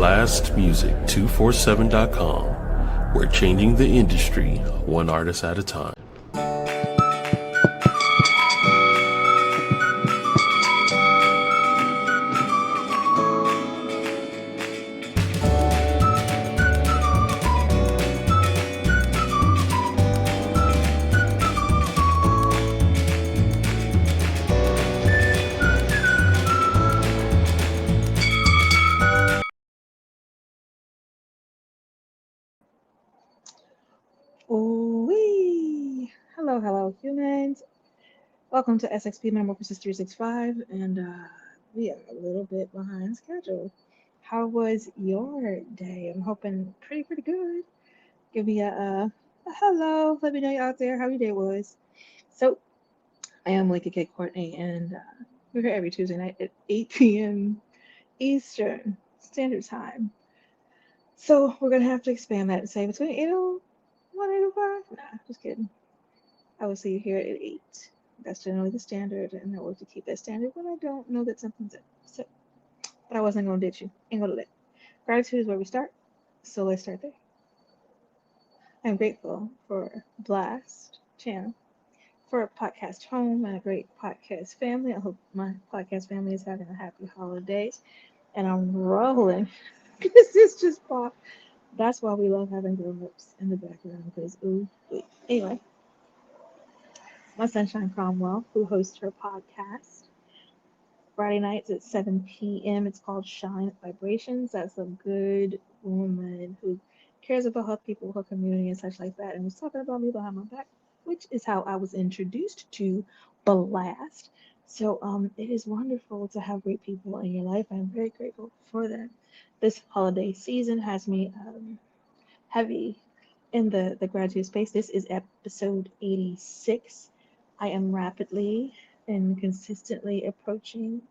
blastmusic247.com. We're changing the industry one artist at a time. Ooh-wee. Hello, humans. Welcome to SXP MetaMorphosis 365, and we are a little bit behind schedule. How was your day? I'm hoping pretty good. Give me a hello. Let me know you're out there, how your day was. So, I am Melikia K, Courtney, and we're here every Tuesday night at 8 p.m. Eastern Standard Time. So, we're going to have to expand that and say between 8:01 and 8:05? Nah, just kidding. I will see you here at 8. That's generally the standard, and I work to keep that standard when I don't know that something's up. So, but I wasn't going to ditch you. Ain't going to let. Gratitude is where we start, so let's start there. I'm grateful for Blast channel, for a podcast home, and a great podcast family. I hope my podcast family is having a happy holiday, and I'm rolling because this just popped. That's why we love having grown-ups in the background, because ooh, wait. Anyway. My Sunshine Cromwell, who hosts her podcast Friday nights at 7 p.m. It's called Shine Vibrations. That's a good woman who cares about her people, her community, and such like that, and was talking about me behind my back, which is how I was introduced to Blast. So it is wonderful to have great people in your life. I'm very grateful for them. This holiday season has me heavy in the gratitude space. This is episode 86. I am rapidly and consistently approaching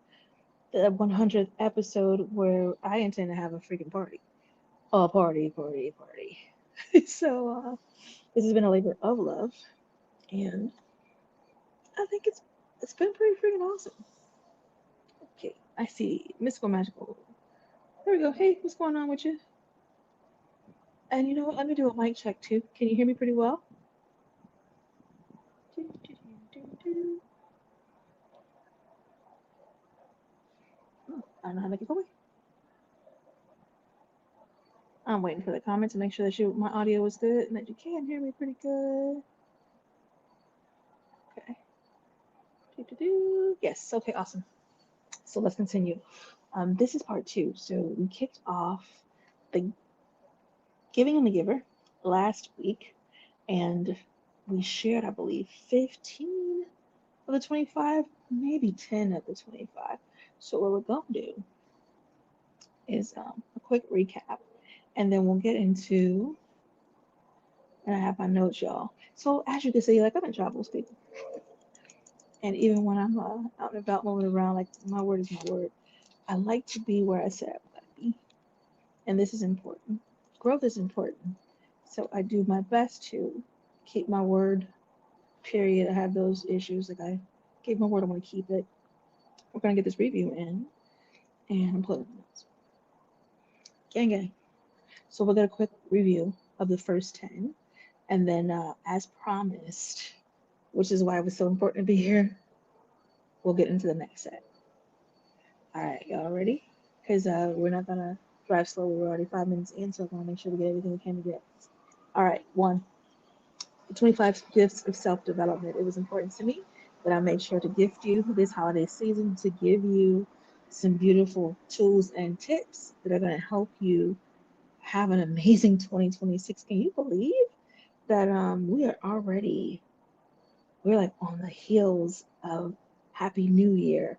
the 100th episode where I intend to have a freaking party. Oh, party. So this has been a labor of love, and I think it's been pretty freaking awesome. Okay, I see Mystical Magical. There we go. Hey, what's going on with you? And you know what? Let me do a mic check too. Can you hear me pretty well? Oh, I don't know how to make it go away. I'm waiting for the comment to make sure that my audio is good and that you can hear me pretty good. Okay. Yes, okay, awesome. So let's continue. This is part 2. So we kicked off the Giving and the Giver last week, and we shared, I believe, 15 of the 25, maybe 10 of the 25. So what we're going to do is a quick recap, and then we'll get into, and I have my notes, y'all. So as you can see, like, I'm in travel state. And even when I'm out and about moving around, like, my word is my word. I like to be where I said I would be. And this is important. Growth is important. So I do my best to keep my word, period. I have those issues. Like, I gave my word, I want to keep it. We're going to get this review in. And I'm pulling notes. Gang. So we'll get a quick review of the first 10. And then, as promised, which is why it was so important to be here, we'll get into the next set. All right, y'all ready? Because we're not going to drive slow. We're already 5 minutes in, so I want to make sure we get everything we can to get. All right, 1. The 25 gifts of self-development. It was important to me that I made sure to gift you this holiday season, to give you some beautiful tools and tips that are going to help you have an amazing 2026. Can you believe that we're like on the heels of Happy New Year?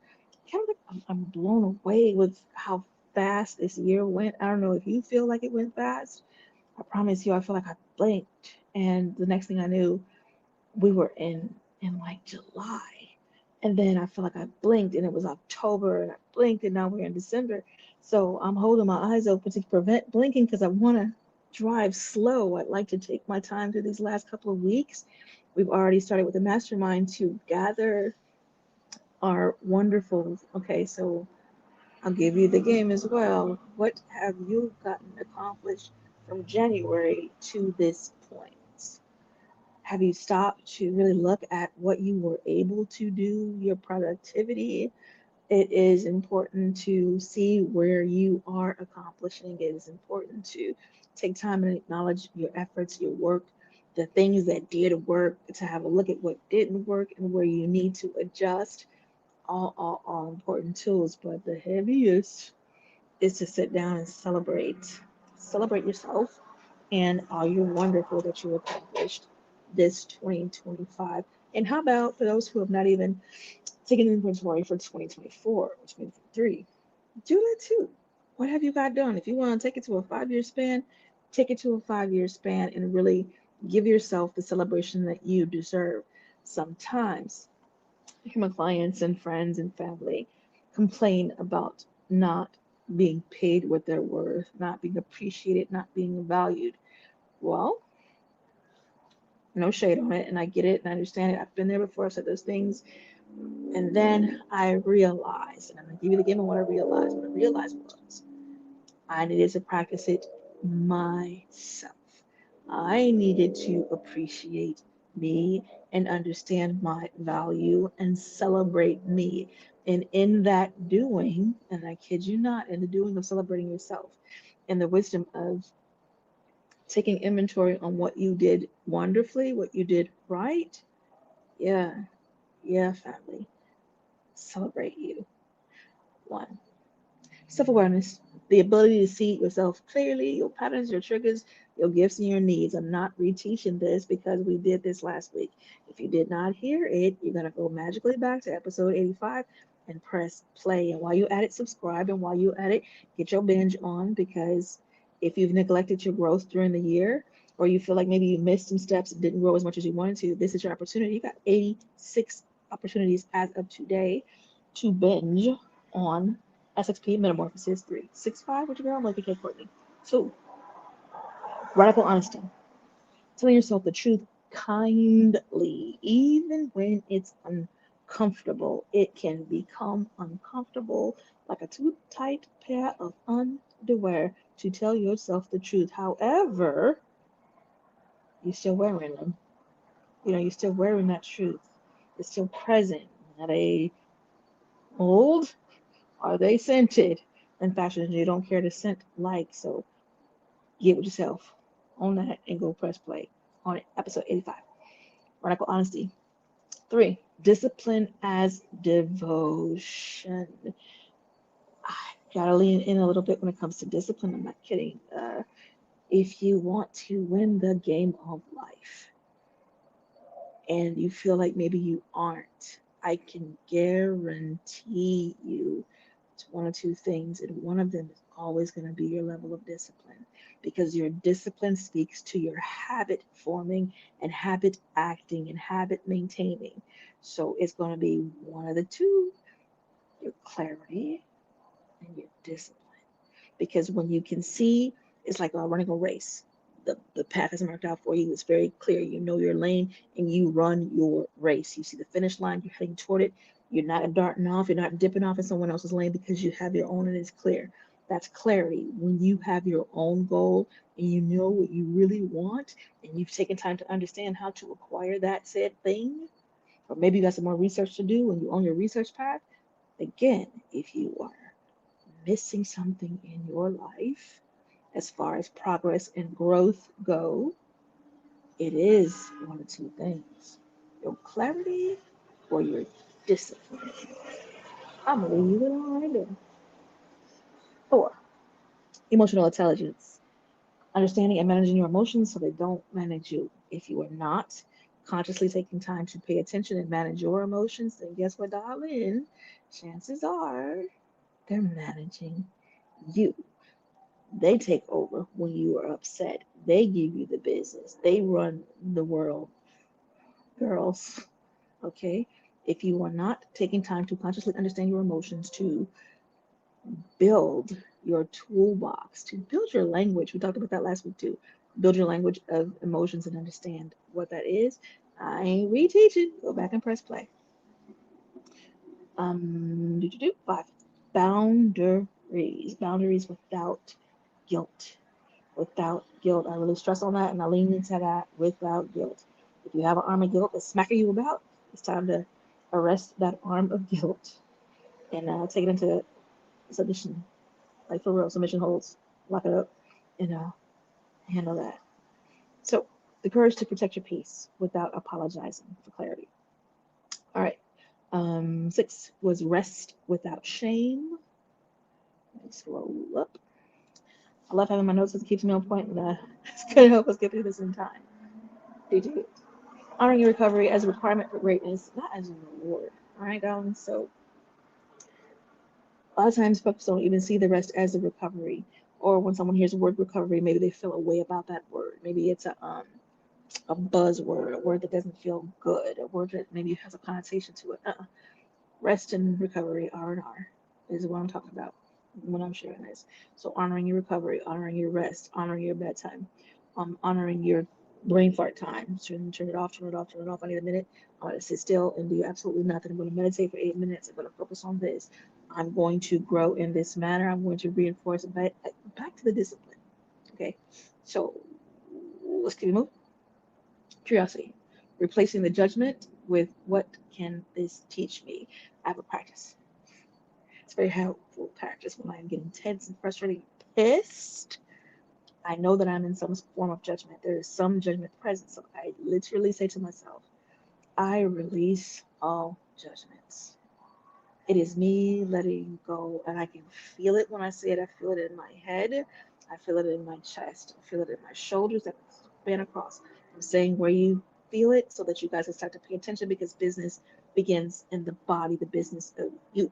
Kind of like I'm blown away with how fast this year went. I don't know if you feel like it went fast. I promise you, I feel like I blinked, and the next thing I knew, we were in like July, and then I feel like I blinked and it was October, and I blinked and now we're in December. So I'm holding my eyes open to prevent blinking because I want to drive slow. I'd like to take my time through these last couple of weeks. We've already started with the mastermind to gather our wonderful, okay, so I'll give you the game as well. What have you gotten accomplished from January to this point? Have you stopped to really look at what you were able to do, your productivity? It is important to see where you are accomplishing. It is important to take time and acknowledge your efforts, your work, the things that did work, to have a look at what didn't work and where you need to adjust. All important tools, but the heaviest is to sit down and celebrate. Celebrate yourself and all your wonderful that you accomplished this 2025. And how about for those who have not even taken inventory for 2024 or 2023? Do that too. What have you got done? If you want to take it to a 5 year span, take it to a 5 year span and really give yourself the celebration that you deserve. Sometimes my clients and friends and family complain about not being paid what they're worth, not being appreciated, not being valued. Well, no shade on it, and I get it and I understand it. I've been there before, I said those things. And then I realized, and I'm gonna give you the game of what I realized. What I realized was I needed to practice it myself. I needed to appreciate me and understand my value and celebrate me. And in that doing, and I kid you not, in the doing of celebrating yourself and the wisdom of taking inventory on what you did wonderfully, what you did right, yeah, yeah, family, celebrate you. One, self awareness, the ability to see yourself clearly, your patterns, your triggers, your gifts, and your needs. I'm not reteaching this because we did this last week. If you did not hear it, you're going to go magically back to episode 85 and press play. And while you at it, subscribe. And while you at it, get your binge on, because if you've neglected your growth during the year, or you feel like maybe you missed some steps and didn't grow as much as you wanted to, this is your opportunity. You got 86 opportunities as of today to binge on SXP Metamorphosis 365 with your girl, Melikia K, Courtney. 2, radical honesty. Telling yourself the truth kindly, even when it's uncomfortable. It can become uncomfortable like a too tight pair of underwear to tell yourself the truth. However, you're still wearing them. You're still wearing that truth. It's still present. Are they old? Are they scented? In fashion, you don't care to scent like, so get with yourself on that and go press play on it. Episode 85. Radical honesty. 3, discipline as devotion. I gotta lean in a little bit when it comes to discipline. I'm not kidding. If you want to win the game of life and you feel like maybe you aren't, I can guarantee you it's one or two things, and one of them is always going to be your level of discipline, because your discipline speaks to your habit forming and habit acting and habit maintaining. So it's going to be one of the two, your clarity and your discipline. Because when you can see, it's like running a race. The path is marked out for you. It's very clear. You know your lane and you run your race. You see the finish line, you're heading toward it. You're not darting off, you're not dipping off in someone else's lane because you have your own and it's clear. That's clarity. When you have your own goal and you know what you really want and you've taken time to understand how to acquire that said thing, or maybe you got some more research to do and you own your research path. Again, if you are missing something in your life as far as progress and growth go, it is one of two things: your clarity or your discipline. I'm gonna leave it alone right there. 4, emotional intelligence. Understanding and managing your emotions so they don't manage you. If you are not consciously taking time to pay attention and manage your emotions, then guess what, darling? Chances are they're managing you. They take over when you are upset. They give you the business. They run the world, girls. Okay? If you are not taking time to consciously understand your emotions, to build your toolbox, to build your language, we talked about that last week too. Build your language of emotions and understand what that is. I ain't reteaching. Go back and press play. 5, boundaries. Boundaries without guilt. Without guilt. I really stress on that and I lean into that without guilt. If you have an arm of guilt that's smacking you about, it's time to arrest that arm of guilt and take it into submission. Like for real, submission holds. Lock it up and handle that. So, the courage to protect your peace without apologizing for clarity. All right. 6 was rest without shame. Let me scroll up. I love having my notes. It keeps me on point, and it's going to help us get through this in time. Do. Honoring your recovery as a requirement for greatness, not as a reward. All right, darling. So, a lot of times folks don't even see the rest as a recovery. Or when someone hears the word recovery, maybe they feel a way about that word. Maybe it's a buzzword, a word that doesn't feel good, a word that maybe has a connotation to it. Rest and recovery, R&R, is what I'm talking about when I'm sharing this. So honoring your recovery, honoring your rest, honoring your bedtime, honoring your brain fart time. Turn it off, turn it off, turn it off. I need a minute. I'm going to sit still and do absolutely nothing. I'm going to meditate for 8 minutes. I'm going to focus on this. I'm going to grow in this manner. I'm going to reinforce it back to the discipline. Okay, so let's keep it moving. Curiosity, replacing the judgment with what can this teach me? I have a practice. It's very helpful practice when I'm getting tense and frustrated, pissed. I know that I'm in some form of judgment. There is some judgment present. So I literally say to myself, I release all judgments. It is me letting go, and I can feel it when I say it. I feel it in my head. I feel it in my chest. I feel it in my shoulders that span across. I'm saying where you feel it so that you guys can start to pay attention because business begins in the body, the business of you,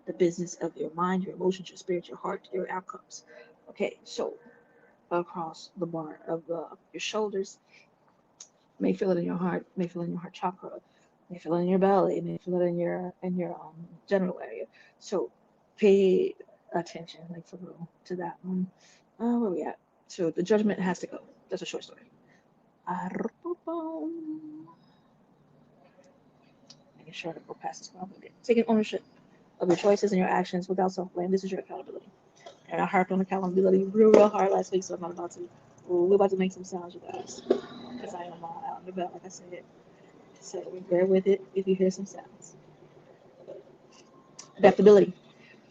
the business of your mind, your emotions, your spirit, your heart, your outcomes. Okay, so across the bar of your shoulders, you may feel it in your heart, you may feel it in your heart chakra, you may feel it in your belly, you may feel it in your genital area. So pay attention, like for real, to that one. Where we at? So the judgment has to go. That's a short story. Making sure to go past this one. Taking ownership of your choices and your actions without self-blame. This is your accountability. And I harped on accountability real hard last week, so I'm not about to. We're about to make some sounds, you guys, because I am out and about, like I said. So bear with it if you hear some sounds. Adaptability,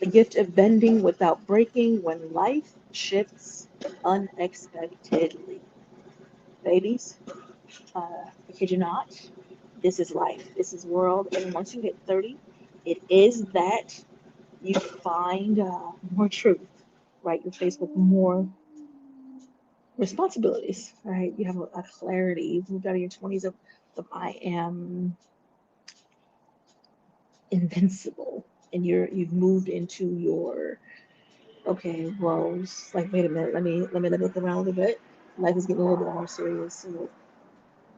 the gift of bending without breaking when life shifts unexpectedly. Ladies, I kid you not, this is life, this is world, and once you hit 30, it is that you find more truth, right? You're faced with more responsibilities, right? You have a clarity. You've moved out of your 20s of I am invincible, and you've moved into your okay, well, it's like wait a minute, let me look around a little bit. Life is getting a little bit more serious, so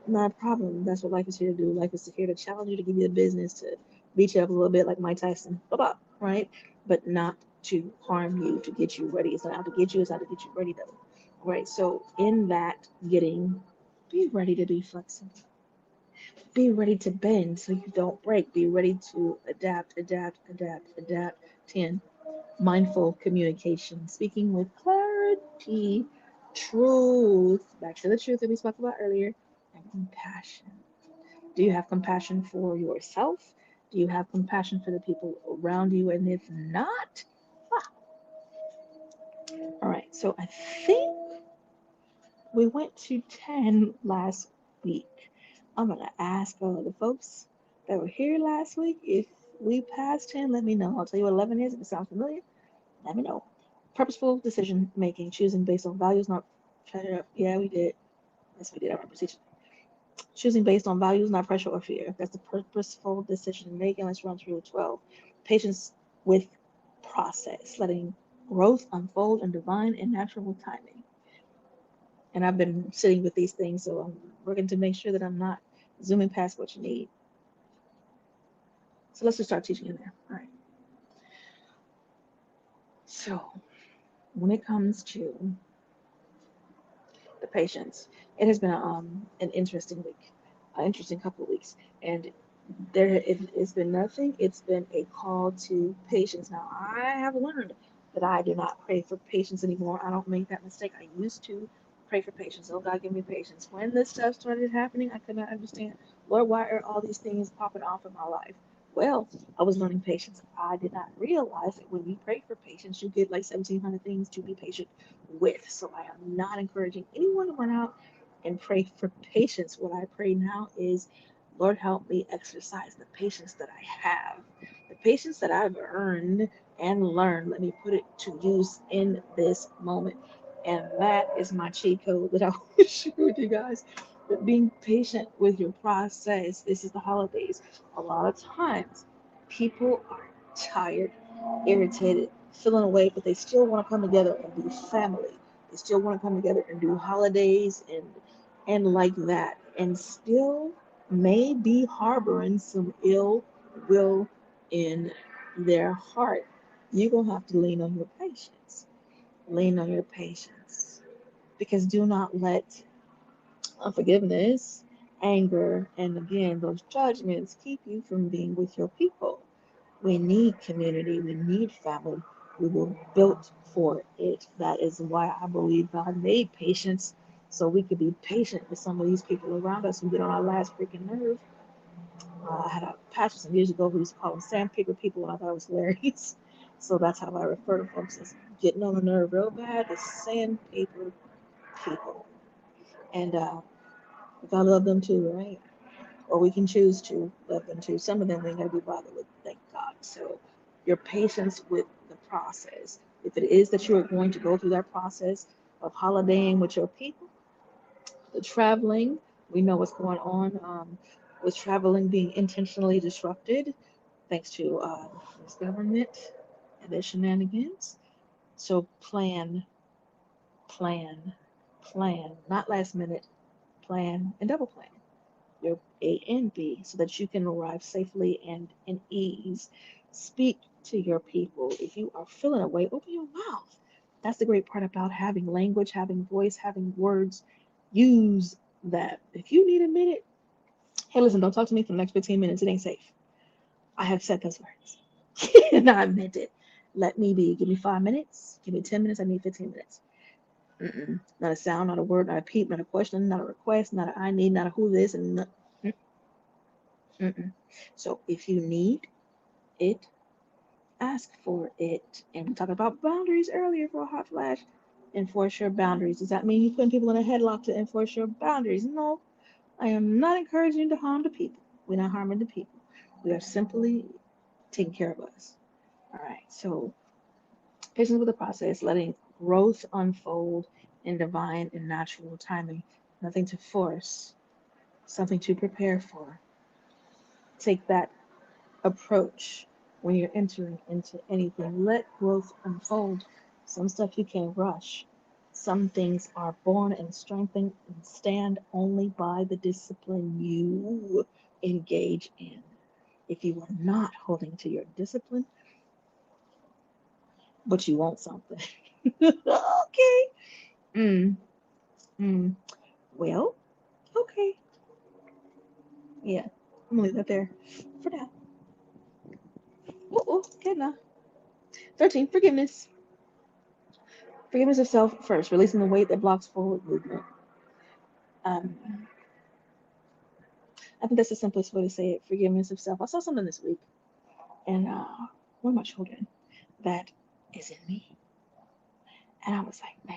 not a problem. That's what life is here to do. Life is here to challenge you, to give you the business, to beat you up a little bit like Mike Tyson, blah, right? But not to harm you, to get you ready. It's not out to get you, it's out to get you ready though. Right. So in that getting, be ready to be flexible. Be ready to bend so you don't break. Be ready to adapt. 10. Mindful communication. Speaking with clarity, truth. Back to the truth that we spoke about earlier. And compassion. Do you have compassion for yourself? Do you have compassion for the people around you? And if not, all right. So I think we went to 10 last week. I'm going to ask the folks that were here last week if we passed 10, let me know. I'll tell you what 11 is. If it sounds familiar, let me know. Purposeful decision making, choosing based on values, not pressure. Yeah, we did. Yes, we did. I remember teaching. Choosing based on values, not pressure or fear. That's the purposeful decision making. Let's run through 12. Patience with process, letting growth unfold in divine and natural timing. And I've been sitting with these things, so I'm working to make sure that I'm not zooming past what you need. So let's just start teaching in there. All right. So when it comes to the patience, it has been an interesting week, an interesting couple of weeks. And It's been nothing. It's been a call to patience. Now, I have learned that I do not pray for patience anymore. I don't make that mistake. I used to pray for patience. Oh, God, give me patience. When this stuff started happening, I could not understand, Lord, why are all these things popping off in my life? Well, I was learning patience. I did not realize that when you pray for patience, you get like 1,700 things to be patient with. So I am not encouraging anyone to run out and pray for patience. What I pray now is, Lord, help me exercise the patience that I have, the patience that I've earned and learned. Let me put it to use in this moment. And that is my cheat code that I want to share with you guys. But being patient with your process. This is the holidays. A lot of times, people are tired, irritated, feeling away, but they still want to come together and be family. They still want to come together and do holidays and like that, and still may be harboring some ill will in their heart. You're going to have to lean on your patience. Lean on your patience. Because do not let unforgiveness, anger, and again, those judgments keep you from being with your people. We need community. We need family. We were built for it. That is why I believe God made patience so we could be patient with some of these people around us who get on our last freaking nerve. I had a pastor some years ago who used to call them sandpaper people, and I thought it was hilarious. So that's how I refer to folks as getting on the nerve real bad, the sandpaper people. And we gotta love them too, right? Or we can choose to love them too. Some of them we ain't gonna be bothered with, thank God. So your patience with the process. If it is that you are going to go through that process of holidaying with your people, the traveling, we know what's going on with traveling being intentionally disrupted thanks to this government and their shenanigans. So plan, plan, not last minute, plan and double plan your A and B so that you can arrive safely and in ease. Speak to your people. If you are feeling a way, open your mouth. That's the great part about having language, having voice, having words. Use that. If you need a minute, hey, listen, don't talk to me for the next 15 minutes. It ain't safe. I have said those words. And I meant it. Let me be. Give me 5 minutes. Give me 10 minutes. I need 15 minutes. Not a sound, not a word, not a peep, not a question, not a request, not a I need, not a who this, and not, mm-mm. So if you need it, ask for it. And we talked about boundaries earlier for a hot flash. Enforce your boundaries. Does that mean you putting people in a headlock to enforce your boundaries? No, I am not encouraging you to harm the people. We're not harming the people. We are simply taking care of us. All right. So patience with the process, letting growth unfold in divine and natural timing. Nothing to force, something to prepare for. Take that approach when you're entering into anything. Let growth unfold. Some stuff you can't rush. Some things are born and strengthened and stand only by the discipline you engage in. If you are not holding to your discipline, but you want something. Okay. Mm, mm. Well, okay. Yeah. I'm gonna leave that there for now. Okay now. 13. Forgiveness. Forgiveness of self first, releasing the weight that blocks forward movement. Um, I think that's the simplest way to say it. Forgiveness of self. I saw something this week, and one of my children that is in me, and I was like, man,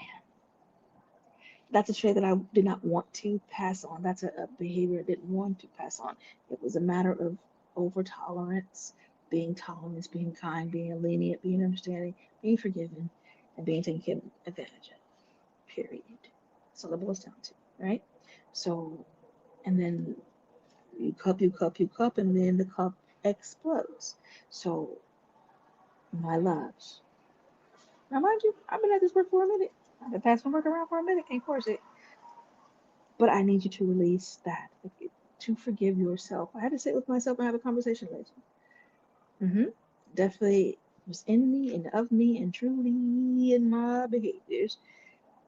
that's a trait that I did not want to pass on. That's a behavior I didn't want to pass on. It was a matter of over tolerance, being tolerant, being kind, being lenient, being understanding, being forgiving, and being taken advantage of. Period. So that boils down to, right? So, and then you cup, and then the cup explodes. So, my loves. Now, mind you, I've been at this work for a minute. I've been passing work around for a minute, can't force it. But I need you to release that, to forgive yourself. I had to sit with myself and have a conversation with you. Definitely was in me and of me and truly in my behaviors.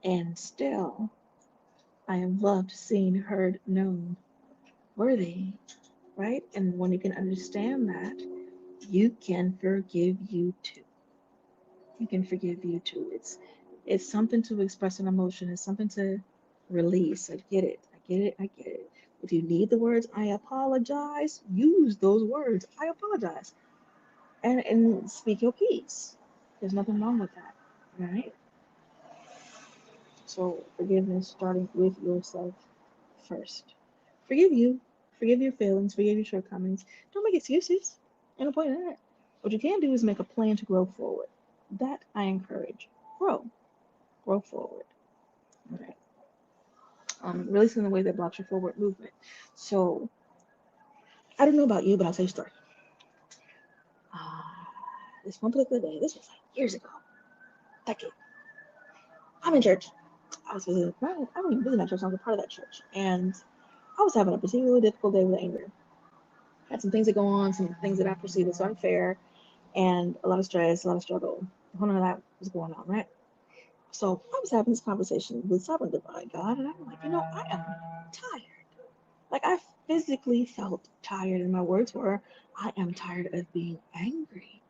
And still, I am loved, seen, heard, known, worthy, right? And when you can understand that, you can forgive you too. You can forgive you too. It's something to express an emotion. It's something to release. I get it. I get it. I get it. If you need the words "I apologize," use those words. I apologize, and speak your piece. There's nothing wrong with that, right? So forgiveness starting with yourself first. Forgive you. Forgive your feelings. Forgive your shortcomings. Don't make excuses. Ain't no point in that. What you can do is make a plan to grow forward. That I encourage. Grow. Grow forward. Okay. Releasing the way that blocks your forward movement. So I don't know about you, but I'll tell you a story. Uh, this one particular day, this was like years ago, decade. I'm in church. I was visiting, I wasn't even visiting that church, I was a part of that church. And I was having a particularly difficult day with anger. Had some things that go on, some things that I perceive as unfair, and a lot of stress, a lot of struggle. None of that was going on, right? So I was having this conversation with Sovereign Divine God, and I'm like, I am tired. Like I physically felt tired, and my words were, I am tired of being angry.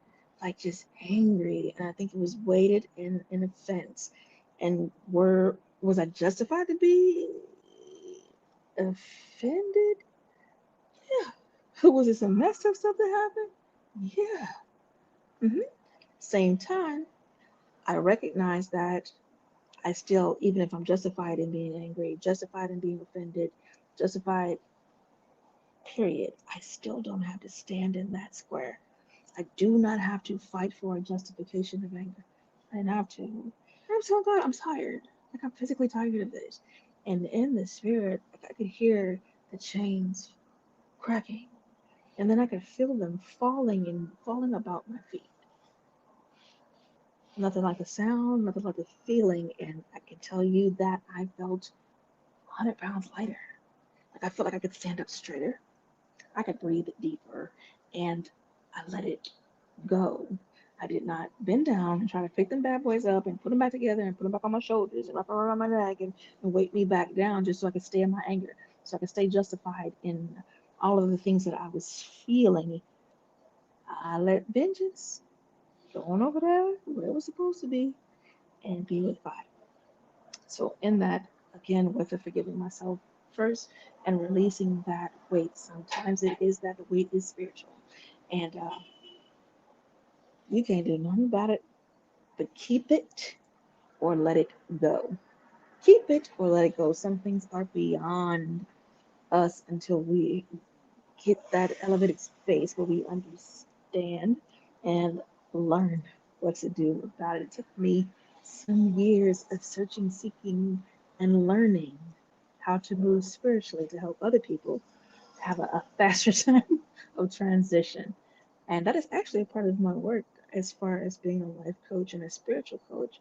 Like just angry. And I think it was weighted in an offense. And was I justified to be offended? Yeah. Was it some messed up stuff that happened? Yeah. Same time, I recognize that I still, even if I'm justified in being angry, justified in being offended, justified, period, I still don't have to stand in that square. I do not have to fight for a justification of anger. I didn't have to. I'm telling God I'm tired. Like I'm physically tired of this. And in the spirit, like I could hear the chains cracking. And then I could feel them falling about my feet. Nothing like a sound, nothing like a feeling. And I can tell you that I felt 100 pounds lighter. Like I felt like I could stand up straighter. I could breathe deeper. And I let it go. I did not bend down and try to pick them bad boys up and put them back together and put them back on my shoulders and wrap them around my neck and weight me back down just so I could stay in my anger, so I could stay justified in all of the things that I was feeling. I let vengeance go on over there where it was supposed to be and be with God. So in that, again, with the forgiving myself first and releasing that weight, sometimes it is that the weight is spiritual. And you can't do nothing about it but keep it or let it go. Keep it or let it go. Some things are beyond us until we get that elevated space where we understand and learn what to do about it. It took me some years of searching, seeking, and learning how to move spiritually to help other people have a faster time of transition. And that is actually a part of my work as far as being a life coach and a spiritual coach.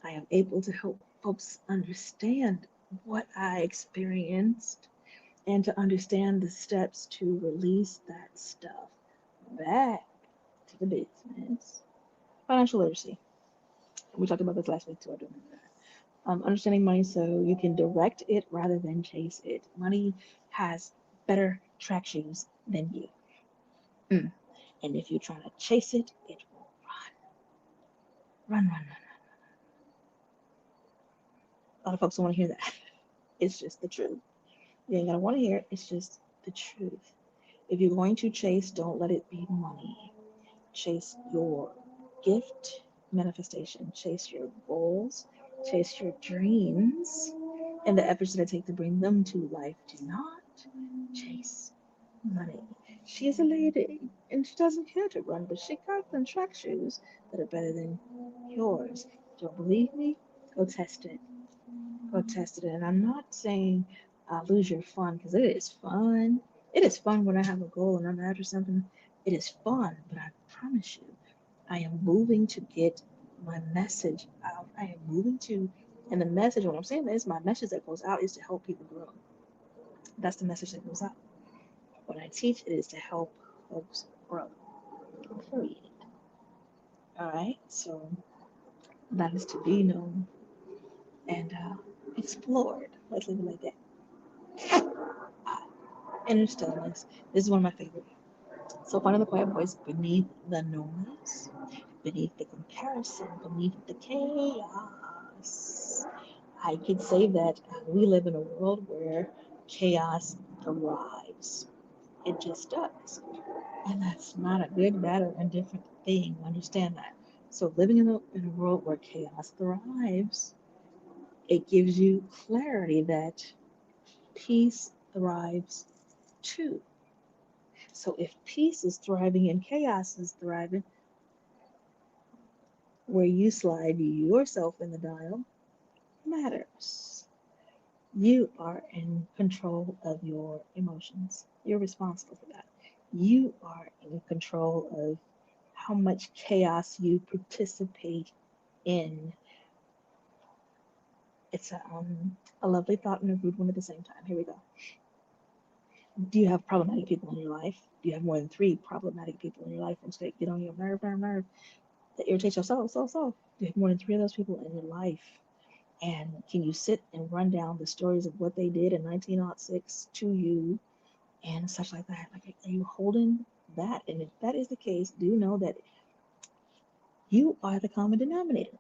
I am able to help folks understand what I experienced and to understand the steps to release that stuff back to the business. Financial literacy. We talked about this last week too. I don't remember that. Understanding money so you can direct it rather than chase it. Money has better track shoes than you. And if you're trying to chase it, it will run, run, run, run. A lot of folks don't want to hear that. It's just the truth. You ain't gonna want to hear it. It's just the truth. If you're going to chase, don't let it be money. Chase your gift manifestation. Chase your goals. Chase your dreams and the efforts that it takes to bring them to life. Do not chase money. She is a lady and she doesn't care to run, but she got them track shoes that are better than yours. Don't believe me? Go test it. Go test it. And I'm not saying lose your fun because it is fun. It is fun when I have a goal and I'm after something. It is fun, but I promise you, I am moving to get my message out. I am moving to, and the message, what I'm saying is my message that goes out is to help people grow. That's the message that goes out. When I teach, it is to help folks grow. Period. All right. So that is to be known and explored. Let's leave it like that. Inner stillness. This is one of my favorite. So finding the quiet voice beneath the noise, beneath the comparison, beneath the chaos. I could say that we live in a world where chaos thrives. It just does. And that's not a good, bad, or indifferent thing. Understand that. So living in a world where chaos thrives, it gives you clarity that peace thrives too. So if peace is thriving and chaos is thriving, where you slide yourself in the dial matters. You are in control of your emotions. You're responsible for that. You are in control of how much chaos you participate in. It's a lovely thought and a rude one at the same time. Here we go. Do you have problematic people in your life? Do you have more than 3 problematic people in your life who get on your nerve, that irritates your soul? Do you have more than 3 of those people in your life? And can you sit and run down the stories of what they did in 1906 to you and such like that? Like, are you holding that? And if that is the case, do know that you are the common denominator.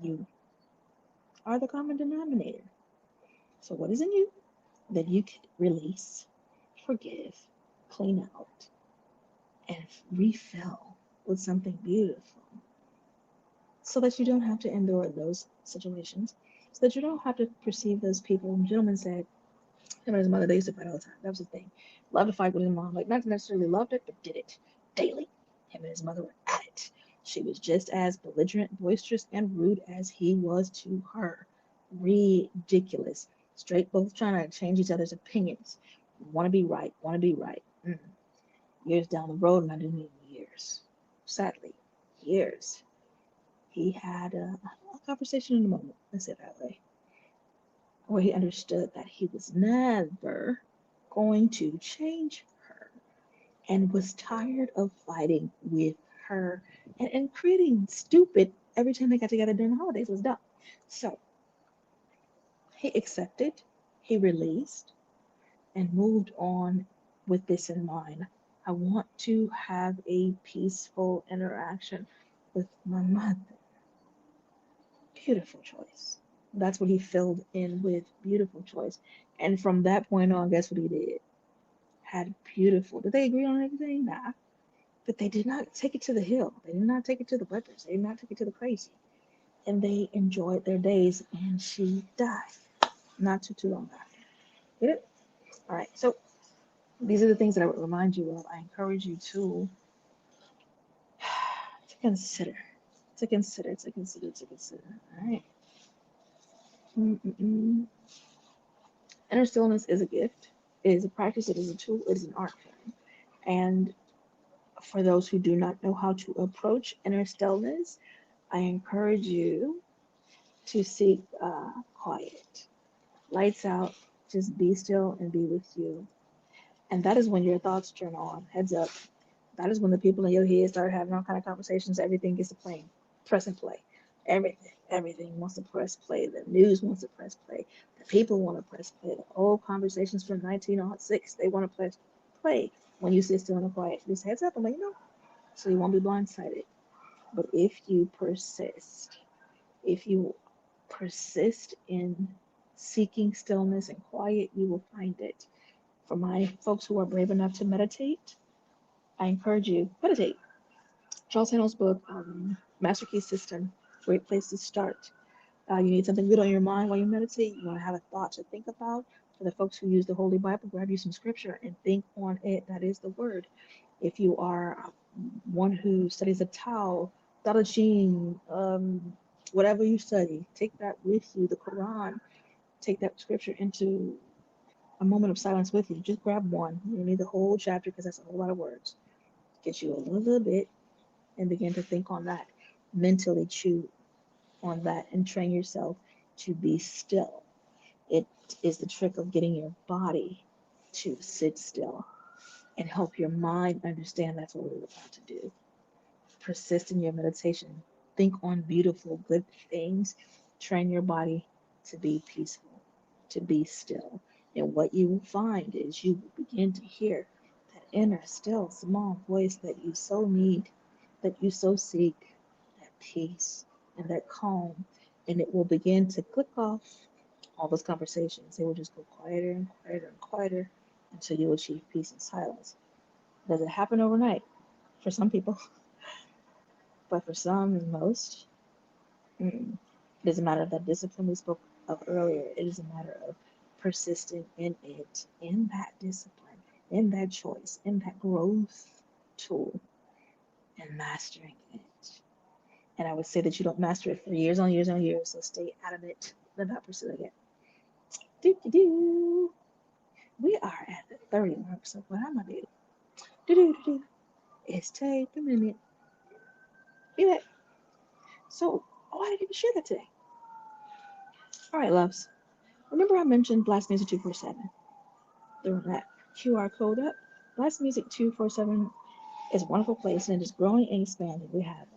You are the common denominator. So what is in you that you can release, forgive, clean out, and refill with something beautiful so that you don't have to endure those situations, so that you don't have to perceive those people. The gentleman said, him and his mother, they used to fight all the time. That was the thing. Loved to fight with his mom. Like, not necessarily loved it, but did it daily. Him and his mother were at it. She was just as belligerent, boisterous, and rude as he was to her. Ridiculous. Straight, both trying to change each other's opinions. Want to be right. Years down the road, and I didn't mean years. Sadly, years. He had a conversation in the moment. Let's say it that way, where he understood that he was never going to change her and was tired of fighting with her and creating stupid every time they got together during the holidays. Was dumb. So he accepted, he released, and moved on with this in mind. I want to have a peaceful interaction with my mother. Beautiful choice. That's what he filled in with, beautiful choice. And from that point on, guess what he did? Had beautiful. Did they agree on everything? Nah. But they did not take it to the hill. They did not take it to the weapons. They did not take it to the crazy. And they enjoyed their days. And she died not too long after. Get it? All right. So these are the things that I would remind you of. I encourage you to consider. To consider. All right. Inner stillness is a gift. It is a practice. It is a tool. It is an art form. And for those who do not know how to approach inner stillness, I encourage you to seek quiet. Lights out, just be still and be with you. And that is when your thoughts turn on. Heads up. That is when the people in your head start having all kind of conversations. Everything gets to play. Press and play. Everything wants to press play. The news wants to press play. The people want to press play. The old conversations from 1906, they want to press play when you sit still and quiet. Just heads up and let you know, so you won't be blindsided. But if you persist in seeking stillness and quiet, you will find it. For my folks who are brave enough to meditate, I encourage you, meditate. Charles Hannell's book, Master Key System, great place to start. You need something good on your mind while you meditate. You want to have a thought to think about. For the folks who use the Holy Bible, grab you some scripture and think on it. That is the word. If you are one who studies the Tao, Dao Ching, whatever you study, take that with you. The Quran, take that scripture into a moment of silence with you. Just grab one. You don't need the whole chapter because that's a whole lot of words. Get you a little bit and begin to think on that. Mentally chew on that and train yourself to be still. It is the trick of getting your body to sit still and help your mind understand that's what we're about to do. Persist in your meditation. Think on beautiful, good things. Train your body to be peaceful, to be still. And what you will find is you will begin to hear that inner, still, small voice that you so need, that you so seek, that peace and that calm. And it will begin to click off all those conversations. They will just go quieter and quieter and quieter until you achieve peace and silence. Does it happen overnight? For some people, but for some and most, it is a matter of that discipline we spoke of earlier. It is a matter of persisting in it, in that discipline, in that choice, in that growth tool, and mastering it. And I would say that you don't master it for years on years on years, so stay adamant about pursuing it. Do. We are at the 30 mark, so what I'm gonna do is take a minute. Be back. So, I didn't share that today. All right, loves. Remember I mentioned Blast Music 247? Throwing that QR code up. Blast Music 247 is a wonderful place and it is growing and expanding. We have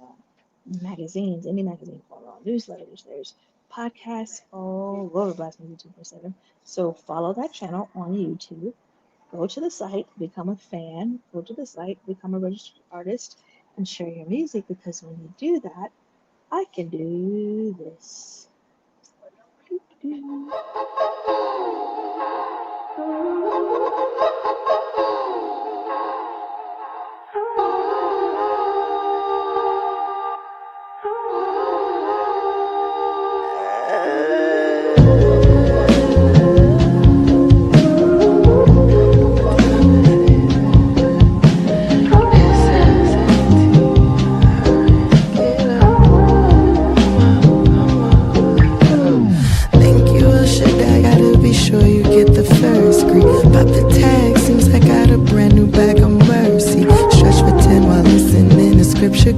magazines, indie magazines, newsletters. There's podcasts all over Blast Music 247. So follow that channel on YouTube. Go to the site, become a fan. Go to the site, become a registered artist, and share your music, because when you do that, I can do this.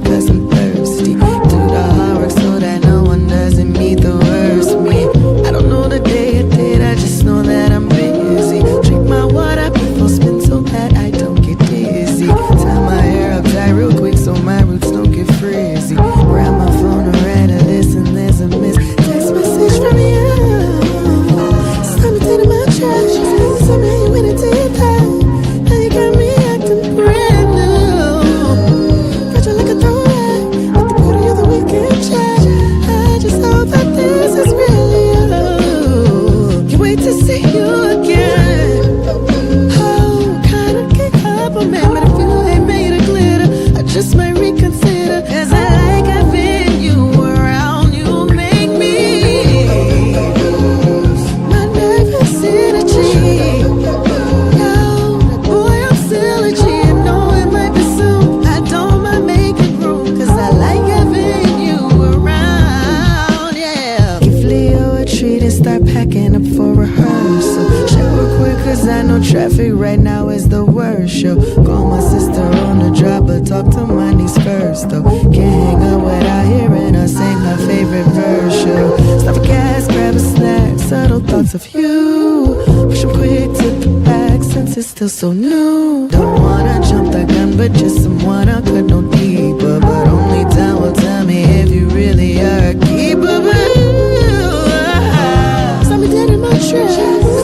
Cause I'm thirsty. Do the hard work so that no one doesn't meet the worst me. I don't know the day or date, I just know that I'm busy. Drink my water before spin so that I don't get dizzy. Tie my hair up tight real quick so my roots don't get frizzy. Grab my phone and write a list and there's a miss text message from you. Something in my trash. Somehow you went into your time. Now you got me acting brand new. Got you like a throwback, like the booty of the weekend chat. I just hope that this is really you. Can't wait to see you again. Oh, kinda can't compliment, but if you ain't made of glitter, I just might reconsider. Cause I like having you around, you make me lose my nervous energy. Yo, boy, I'm still a G. I know it might be soon. I don't mind making room, cause I like having you around, yeah. Give Leo a treat and start packing up for rehearsal. Shower quick cause I know traffic right now is the worst, yo. Call my sister on the drop, but talk to my niece first, though. Can't hang out without hearing her sing her favorite verse, yo. Stop for gas, grab a snack, subtle thoughts of you. Push 'em quick to the back since it's still so new. Don't wanna jump the gun, but just someone I could know deeper. But only time will tell me if you really are a keeper. But saw me dead in my tracks.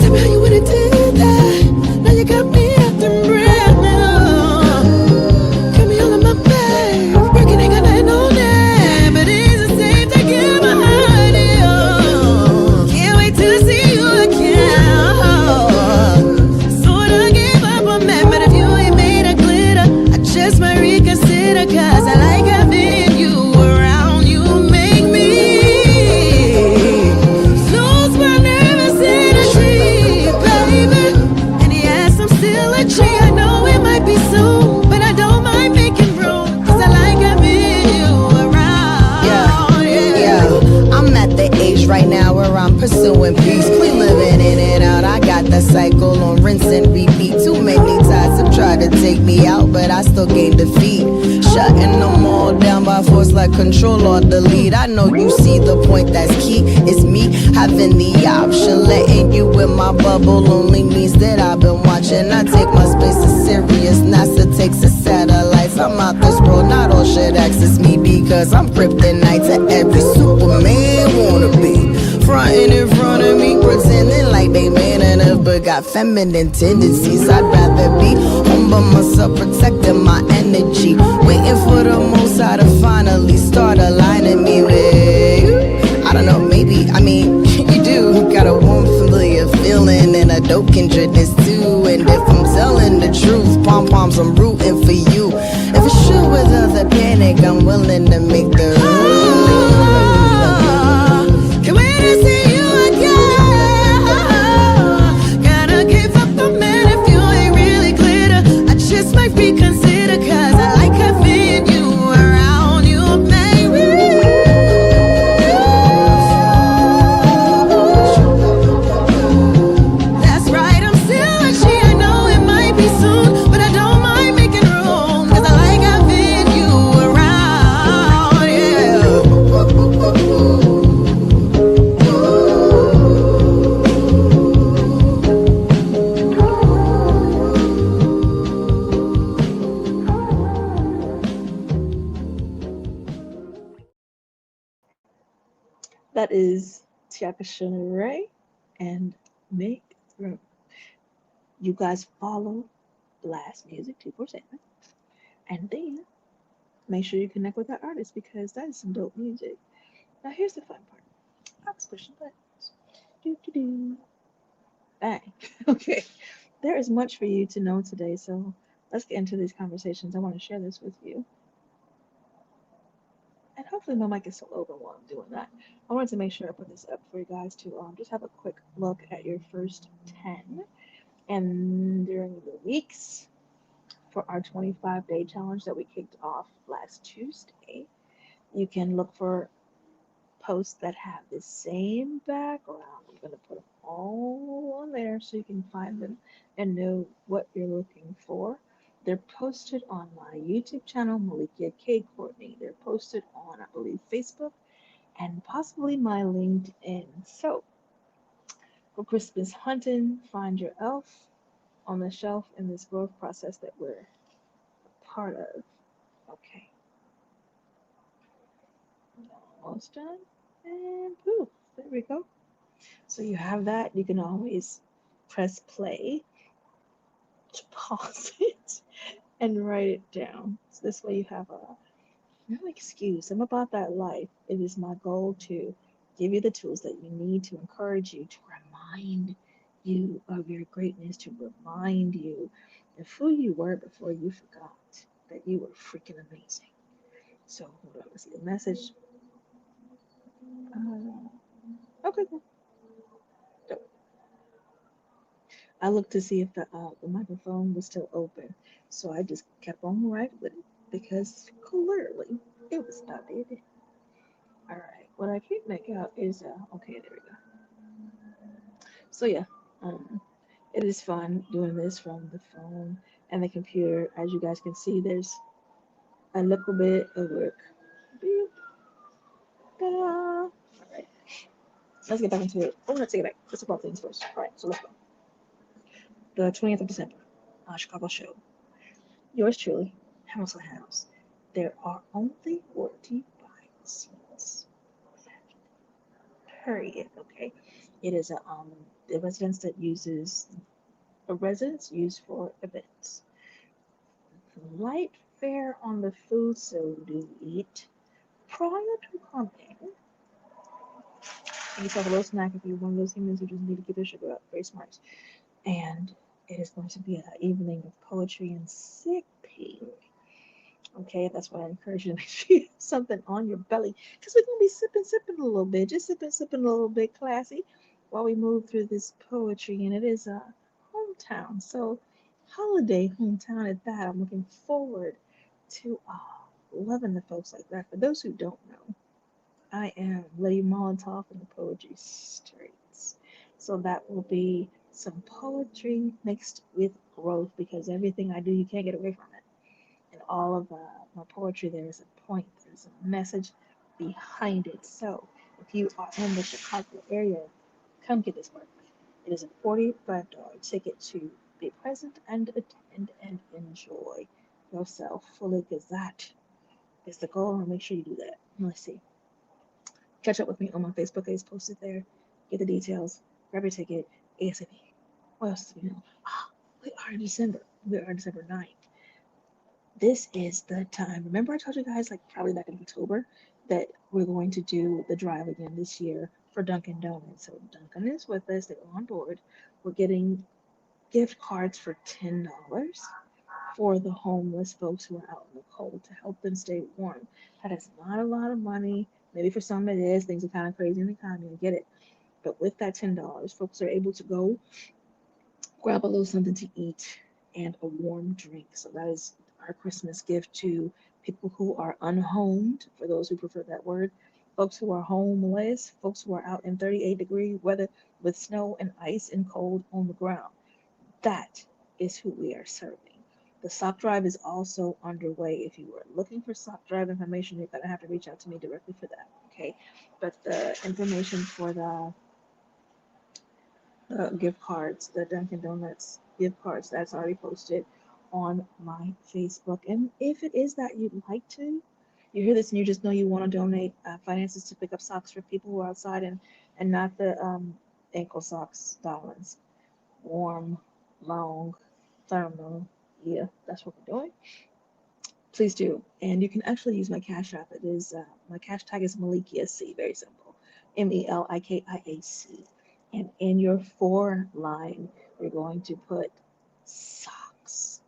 Tell me how you went and did that. Now you got me acting brand new. Got me all in my bag. Working ain't got nothing on that, but it's the same to get behind it. Can't wait to see you again. Sorta gave up on that, but if you ain't made of glitter, I just might reconsider. Cause I like having you around, you make me lose my nervous energy, baby. And yes, I'm still a G. I know it might be soon, but I don't mind making room, cause I like having you around. Yeah. I'm at the age right now where I'm pursuing peace. We living in and out. I got the cycle on rinse and repeat. Too many times have tried to take me out, but I still gain defeat. Shutting them all down by force like control or delete. I know you see the point that's key. It's me having the option. Letting you in my bubble only means that I've been watching. I take my space as serious. NASA takes the satellites. I'm out this world, not all shit access me, because I'm kryptonite to every Superman wanna be. Frontin' in front of me, pretending like they man enough, but got feminine tendencies. I'd rather be home by myself, protecting my energy, waiting for the most high to finally start aligning me with you. I don't know, maybe, I mean, you do got a warm, familiar feeling and a dope kindredness too. And if I'm telling the truth, pom-poms, I'm rooting for you. If it's true without the panic, I'm willing to make the can't wait to see you again. Gotta give up a man if you ain't really glitter. I just might reconsider, cause I like having you around, you baby. That's right, I'm still a she. I know it might be soon, but I don't mind making room, cause I like having you around, yeah. That is Tiaka Ray and Make Room. You guys follow Blast Music 247, and then make sure you connect with that artist because that is some dope music. Now here's the fun part. I was pushing buttons. Do do do. Bang. Okay. There is much for you to know today, so let's get into these conversations. I want to share this with you. And hopefully my mic is still open while I'm doing that. I wanted to make sure I put this up for you guys to just have a quick look at your first 10. And during the weeks for our 25-day challenge that we kicked off last Tuesday, you can look for posts that have the same background. I'm going to put them all on there so you can find them and know what you're looking for. They're posted on my YouTube channel, Melikia K, Courtney. They're posted on, I believe, Facebook and possibly my LinkedIn. So for Christmas hunting, find your elf on the shelf in this growth process that we're a part of. Okay, almost done. And poof, there we go. So you have that. You can always press play to pause it and write it down. So this way you have no excuse. I'm about that life. It is my goal to give you the tools that you need to encourage you, to remind you of your greatness, to remind you of who you were before you forgot that you were freaking amazing. So hold on, let's see the message. Okay, cool. Dope. I looked to see if the microphone was still open, so I just kept on right with it because clearly it was not dead. All right, what I can't make out is okay, there we go. So yeah, it is fun doing this from the phone and the computer. As you guys can see, there's a little bit of work. Beep. Ta-da. All right, let's get back into it. Oh, let's take it back. Let's talk about things first. All right, so let's go. The 20th of December, Chicago show. Yours truly, Hamilton House. There are only 45 seats. Period. Okay. It is a residence that uses a residence used for events. Light fare on the food, so do eat prior to coming. And you have a little snack if you're one of those humans who just need to get their sugar up. Very smart. And it is going to be an evening of poetry and sipping. Okay, that's why I encourage you to make sure you have something on your belly because we're gonna be sipping a little bit, just sipping a little bit classy while we move through this poetry. And it is a hometown, so holiday hometown at that. I'm looking forward to loving the folks like that. For those who don't know, I am Lady Molotov in the poetry streets, so that will be some poetry mixed with growth because everything I do, you can't get away from it. In all of my poetry, there is a point, there's a message behind it. So if you are in the Chicago area, come get this work. It is a $45 ticket to be present and attend and enjoy yourself fully because that is the goal. And make sure you do that. Let's see. Catch up with me on my Facebook. It's posted there. Get the details. Grab your ticket ASAP. What else do we know? Ah, we are in December. We are December 9th. This is the time. Remember, I told you guys, like probably back in October, that we're going to do the drive again this year for Dunkin' Donuts. So Dunkin' is with us, they're on board. We're getting gift cards for $10 for the homeless folks who are out in the cold to help them stay warm. That is not a lot of money. Maybe for some it is. Things are kind of crazy in the economy. I get it. But with that $10, folks are able to go grab a little something to eat and a warm drink. So that is our Christmas gift to people who are unhomed, for those who prefer that word, folks who are homeless, folks who are out in 38-degree weather with snow and ice and cold on the ground. That is who we are serving. The sock drive is also underway. If you are looking for sock drive information, you're going to have to reach out to me directly for that. Okay. But the information for the gift cards, the Dunkin' Donuts gift cards, that's already posted on my Facebook. And if it is that you'd like to, you hear this and you just know you want to donate finances to pick up socks for people who are outside and not the ankle socks, darlings. Warm, long, thermal. Yeah, that's what we're doing. Please do. And you can actually use my Cash App. It is my cash tag is Melikia C. Very simple. Melikiac. And in your for line, you're going to put socks.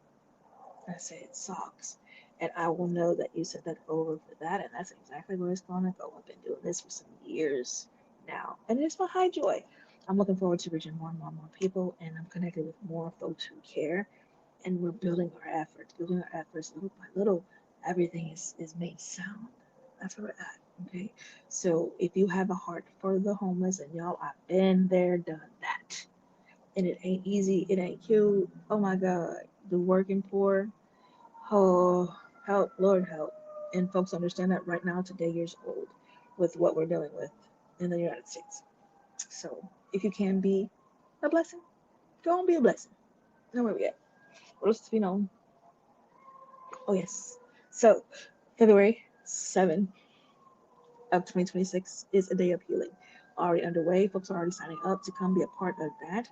That's it, socks. And I will know that you sent that over for that, and that's exactly where it's going to go. I've been doing this for some years now, and it's my high joy. I'm looking forward to reaching more and more and more people, and I'm connected with more folks who care, and we're building our efforts little by little. Everything is made sound. That's where we're at. Okay. So if you have a heart for the homeless, and y'all, I've been there, done that. And it ain't easy, it ain't cute. Oh my God. The working poor. Oh, help, Lord help. And folks understand that right now, today years old, with what we're dealing with in the United States. So if you can be a blessing, go and be a blessing. Know where we at. What else to be known? Oh yes. So February 7th of 2026 is a day of healing. Already underway. Folks are already signing up to come be a part of that.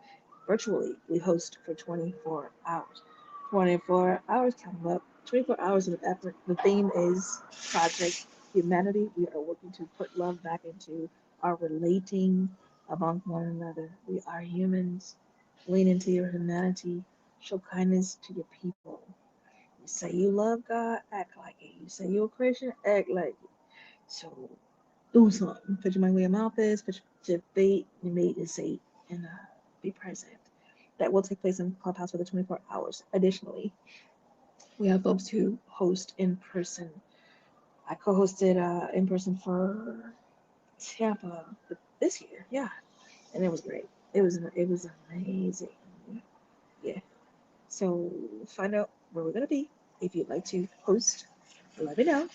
Virtually, we host for 24 hours. 24 hours coming up. 24 hours of effort. The theme is Project Humanity. We are working to put love back into our relating among one another. We are humans. Lean into your humanity. Show kindness to your people. You say you love God, act like it. You say you're a Christian, act like it. So do something. Put your money where your mouth is, put your faith, your mate is safe, and be present. That will take place in Clubhouse for the 24 hours. Additionally, we have folks who host in person. I co-hosted in person for Tampa this year, yeah, and it was great. It was amazing. Yeah. So find out where we're gonna be. If you'd like to host, let me know.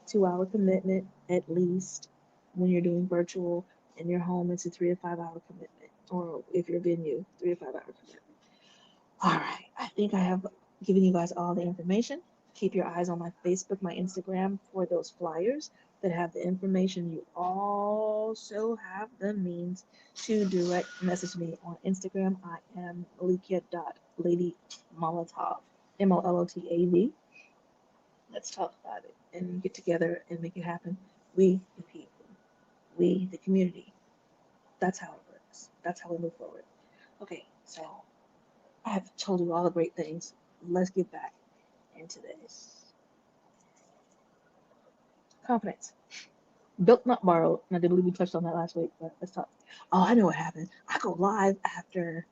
2 hour commitment at least when you're doing virtual and you're home. It's a 3 to 5 hour commitment, or if you're venue, 3 to 5 hour commitment. All right, I think I have given you guys all the information. Keep your eyes on my Facebook, my Instagram for those flyers that have the information. You also have the means to direct message me on Instagram. I am Malikia.LadyMolotov, MOLOTAV. Let's talk about it and get together and make it happen. We, the people, we, the community. That's how it works. That's how we move forward. Okay, so I have told you all the great things. Let's get back into this. Confidence. Built, not borrowed. And I did believe we touched on that last week, but let's talk. Oh, I know what happened. I go live after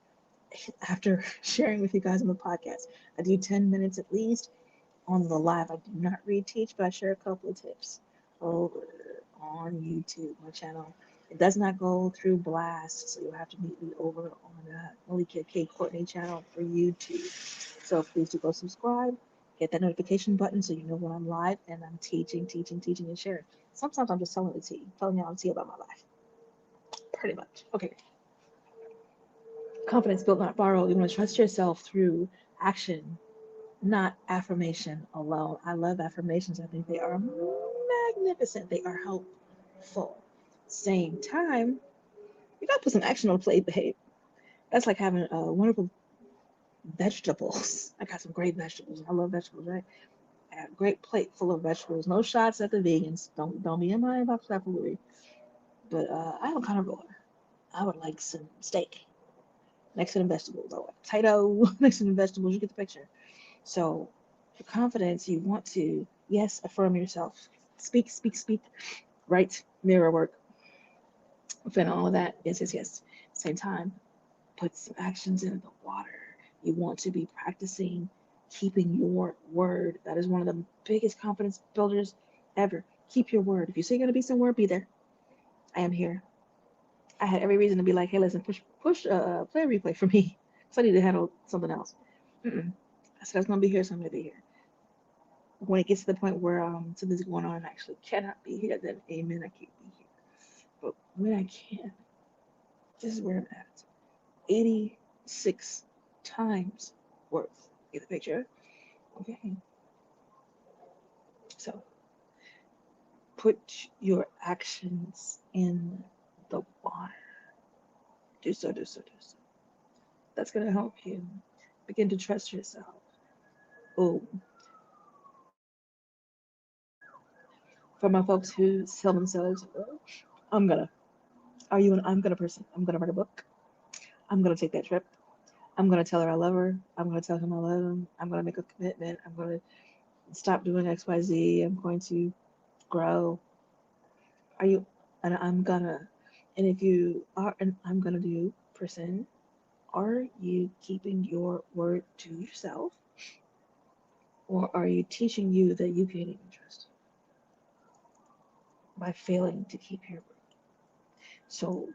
sharing with you guys on the podcast. I do 10 minutes at least on the live. I do not reteach, but I share a couple of tips over on YouTube, my channel. It does not go through Blast, so you'll have to meet me over on Melikia K Courtney channel for YouTube. So please do go subscribe, hit that notification button so you know when I'm live and I'm teaching, and sharing. Sometimes I'm just telling y'all the tea about my life. Pretty much. Okay. Confidence built, not borrowed. You want to trust yourself through action, not affirmation alone. I love affirmations. I think they are magnificent. They are helpful. Same time, you gotta put some action on the plate, babe. That's like having wonderful vegetables. I got some great vegetables. I love vegetables, right? I got a great plate full of vegetables. No shots at the vegans. Don't be in my inbox for that foolery. But I am a carnivore. I would like some steak next to the vegetables. I want potato next to the vegetables. You get the picture. So for confidence, you want to, yes, affirm yourself. Speak, speak, speak. Right? Mirror work. And all of that. Yes, yes, yes. Same time, put some actions in the water. You want to be practicing keeping your word. That is one of the biggest confidence builders ever. Keep your word. If you say you're going to be somewhere, be there. I am here. I had every reason to be like, hey, listen, push, play a replay for me. So I need to handle something else. I said I was going to be here, so I'm going to be here. When it gets to the point where something's going on and I actually cannot be here, then amen, I can't be here. But when I can, this is where I'm at. 86 times worth. Get the picture? Okay. So put your actions in the water. Do so, do so, do so. That's going to help you begin to trust yourself. Oh, for my folks who tell themselves, I'm gonna. Are you an I'm gonna person? I'm gonna write a book. I'm gonna take that trip. I'm gonna tell her I love her. I'm gonna tell him I love him. I'm gonna make a commitment. I'm gonna stop doing XYZ. I'm going to grow. Are you an I'm gonna? And if you are an I'm gonna do person, are you keeping your word to yourself? Or are you teaching you that you can't even trust by failing to keep your word? So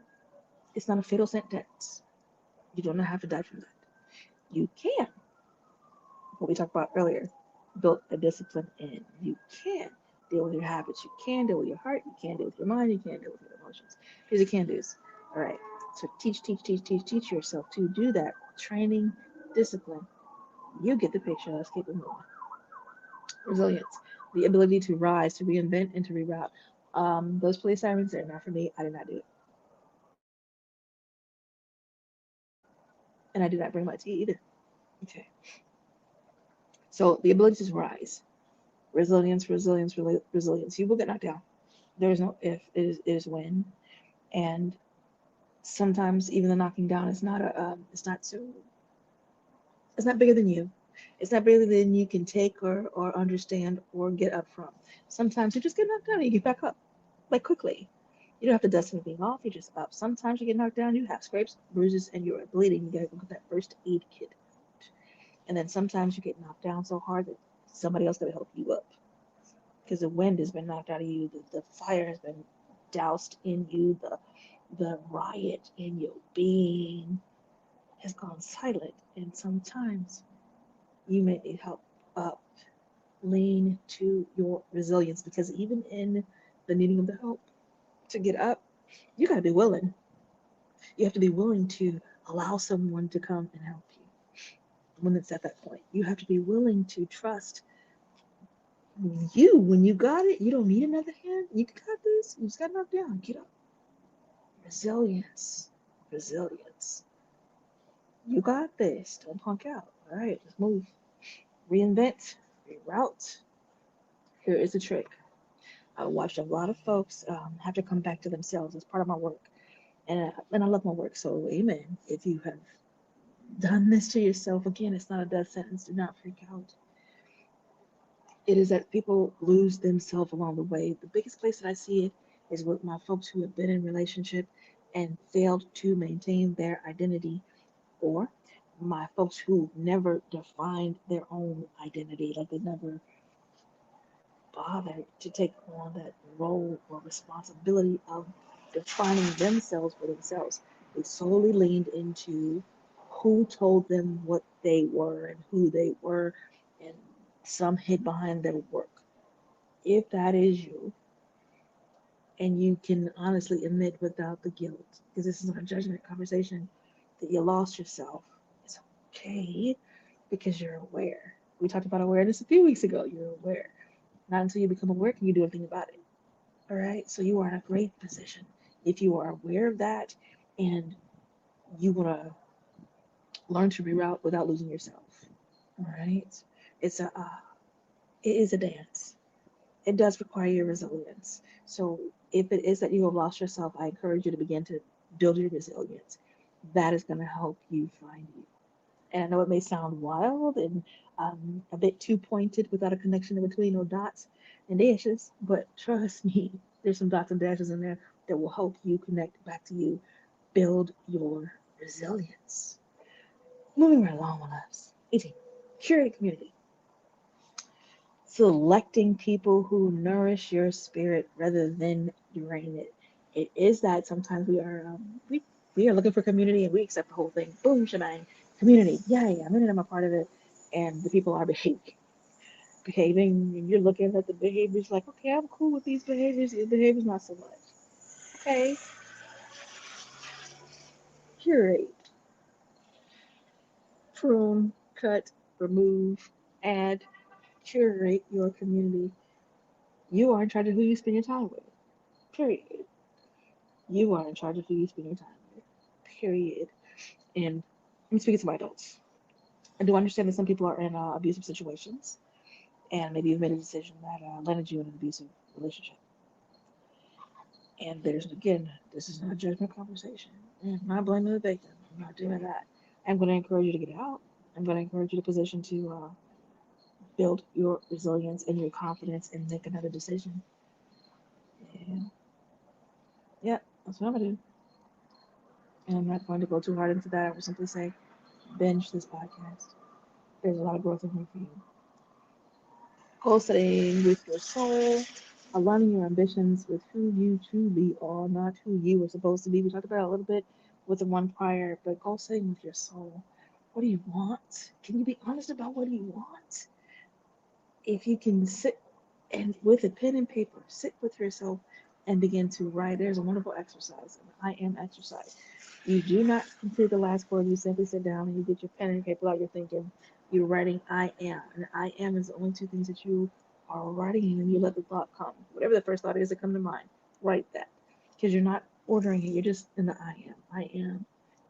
it's not a fatal sentence. You don't have to die from that. You can, what we talked about earlier, build a discipline in. You can deal with your habits. You can deal with your heart. You can deal with your mind. You can deal with your emotions. Here's the can do's. All right. So teach yourself to do that. Training, discipline. You get the picture. Let's keep it moving. Resilience, the ability to rise, to reinvent, and to reroute. Those police sirens, they're not for me. I did not do it. And I did not bring my tea either. Okay. So the ability to rise. Resilience, resilience, resilience. You will get knocked down. There is no if, it is when. And sometimes even the knocking down is not it's not bigger than you. It's not bigger than you can take or understand or get up from. Sometimes you just get knocked down and you get back up, like quickly. You don't have to dust anything off, you're just up. Sometimes you get knocked down, you have scrapes, bruises, and you're bleeding. You gotta go get that first aid kit out. And then sometimes you get knocked down so hard that somebody else gotta help you up. Because the wind has been knocked out of you, the fire has been doused in you, the riot in your being has gone silent. And sometimes you may need help up. Lean to your resilience, because even in the needing of the help to get up, you got to be willing. You have to be willing to allow someone to come and help you when it's at that point. You have to be willing to trust you. When you got it, you don't need another hand. You got this. You just got knocked down. Get up. Resilience. Resilience. You got this. Don't punk out. All right, let's move. Reinvent. Reroute. Here is the trick. I watched a lot of folks have to come back to themselves as part of my work. And I love my work, so amen. If you have done this to yourself, again, it's not a death sentence. Do not freak out. It is that people lose themselves along the way. The biggest place that I see it is with my folks who have been in relationship and failed to maintain their identity, or my folks who never defined their own identity, like they never bothered to take on that role or responsibility of defining themselves for themselves. They solely leaned into who told them what they were and who they were, and some hid behind their work. If that is you, and you can honestly admit without the guilt, because this is not a judgment conversation, that you lost yourself, it's okay, because you're aware. We talked about awareness a few weeks ago. You're aware. Not until you become aware can you do anything about it. All right. So you are in a great position. If you are aware of that and you want to Learn to reroute without losing yourself. All right. It's a it is a dance. It does require your resilience. So if it is that you have lost yourself, I encourage you to begin to build your resilience. That is going to help you find you. And I know it may sound wild and a bit too pointed without a connection in between or dots and dashes, but trust me, there's some dots and dashes in there that will help you connect back to you, build your resilience. Moving right along with us. 18. Curate community. Selecting people who nourish your spirit rather than drain it. It is that sometimes we are looking for community and we accept the whole thing. Boom, shebang, community. Yeah, I'm in it. I'm a part of it, and the people are behaving, and you're looking at the behaviors like, okay, I'm cool with these behaviors. These behaviors not so much. Okay, curate, prune, cut, remove, add, curate your community. You are in charge of who you spend your time with. Period. You are in charge of who you spend your time with. Period. And I'm speaking to my adults. I do understand that some people are in abusive situations, and maybe you've made a decision that landed you in an abusive relationship. And there's, again, this is not a judgment conversation. I'm not blaming the victim. I'm not doing that. I'm going to encourage you to get out. I'm going to encourage you to position to build your resilience and your confidence and make another decision. Yeah, yeah, that's what I'm going to do. And I'm not going to go too hard into that. I will simply say, binge this podcast. There's a lot of growth in here for you. Goal setting with your soul, aligning your ambitions with who you truly are, not who you were supposed to be. We talked about it a little bit with the one prior, but goal setting with your soul. What do you want? Can you be honest about what you want? If you can sit and with a pen and paper, sit with yourself and begin to write. There's a wonderful exercise, an I am exercise. You do not complete the last word. You simply sit down and you get your pen and paper out. You're thinking, you're writing I am. And I am is the only two things that you are writing, and then you let the thought come. Whatever the first thought is that come to mind, write that. Because you're not ordering it, you're just in the I am. I am.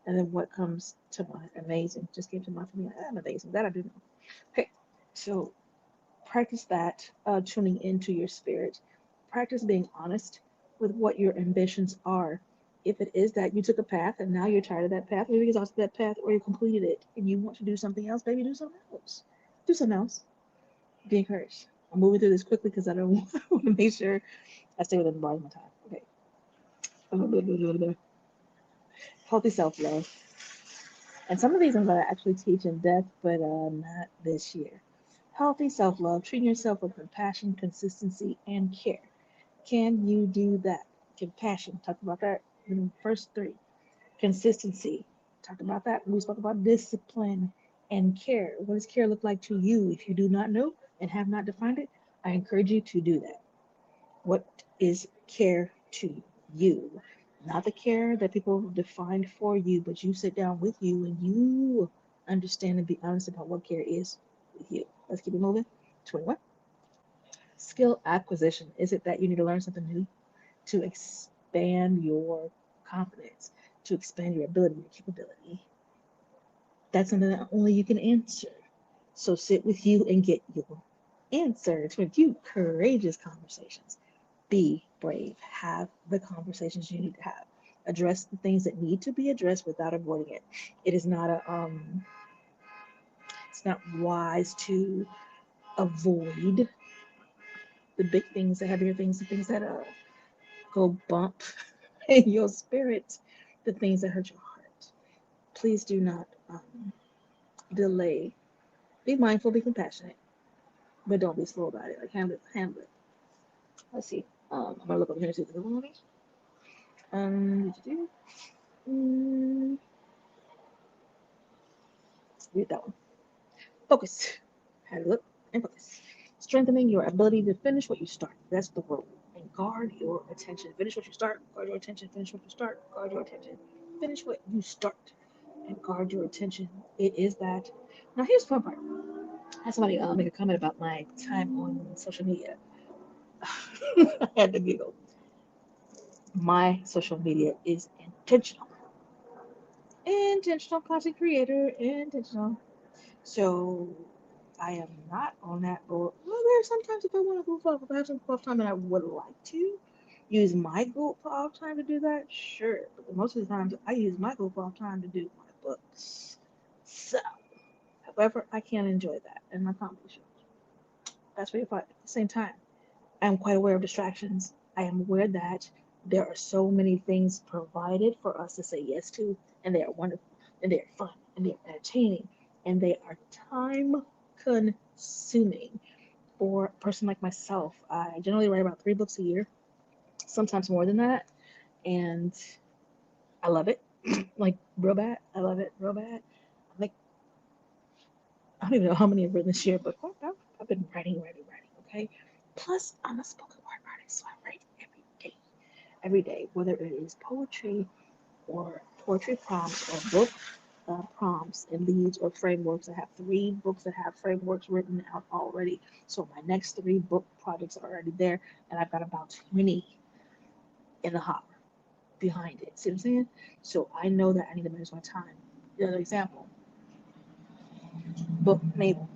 And then what comes to mind? Amazing. Just came to mind for me. I'm amazing. That I do know. Okay. So practice that, tuning into your spirit. Practice being honest with what your ambitions are. If it is that you took a path and now you're tired of that path, or you exhausted that path, or you completed it and you want to do something else, baby, do something else. Do something else. Be encouraged. I'm moving through this quickly because I don't want to make sure I stay within the bar of my time. Okay. Healthy self-love. And some of these I'm going to actually teach in depth, but not this year. Healthy self-love, treating yourself with compassion, consistency, and care. Can you do that? Compassion, talked about that in the first three. Consistency, talked about that. We spoke about discipline and care. What does care look like to you? If you do not know and have not defined it, I encourage you to do that. What is care to you? Not the care that people defined for you, but you sit down with you and you understand and be honest about what care is with you. Let's keep it moving. 21. Skill acquisition. Is it that you need to learn something new to expand your confidence, to expand your ability, your capability? That's something that only you can answer. So sit with you and get your answer. 22. Courageous conversations. Be brave. Have the conversations you need to have. Address the things that need to be addressed without avoiding it. It is not it's not wise to avoid the big things, the heavier things, the things that go bump in your spirit, the things that hurt your heart. Please do not delay. Be mindful, be compassionate, but don't be slow about it. Like handle it. Let's see. I'm gonna look over here and see if there's one of these. Read that one. Focus. Have a look and focus. Strengthening your ability to finish what you start. That's the rule. And guard your attention. Finish what you start. Guard your attention. Finish what you start. Guard your attention. Finish what you start. And guard your attention. It is that. Now here's the fun part. I had somebody make a comment about my time on social media. I had to giggle. My social media is intentional. intentional content creator, intentional. So I am not on that board. Well, there are sometimes if I want to goof off, if I have some goof off time and I would like to use my goof off time to do that, sure. But most of the times I use my goof off time to do my books. So, however, I can enjoy that and my comedy shows. That's pretty fun. At the same time, I am quite aware of distractions. I am aware that there are so many things provided for us to say yes to, and they are wonderful, and they are fun, and they are entertaining, and they are time consuming. For a person like myself, I generally write about 3 books a year, sometimes more than that, and I love it. Like, real bad. I love it real bad. Like, I don't even know how many I've written this year, but I've been writing, okay? Plus, I'm a spoken word artist, so I write every day, whether it is poetry or poetry prompts or book prompts and leads or frameworks. I have 3 books that have frameworks written out already. So my next 3 book projects are already there, and I've got about 20 in the hopper behind it. See what I'm saying? So I know that I need to manage my time. Another example, book Mabel.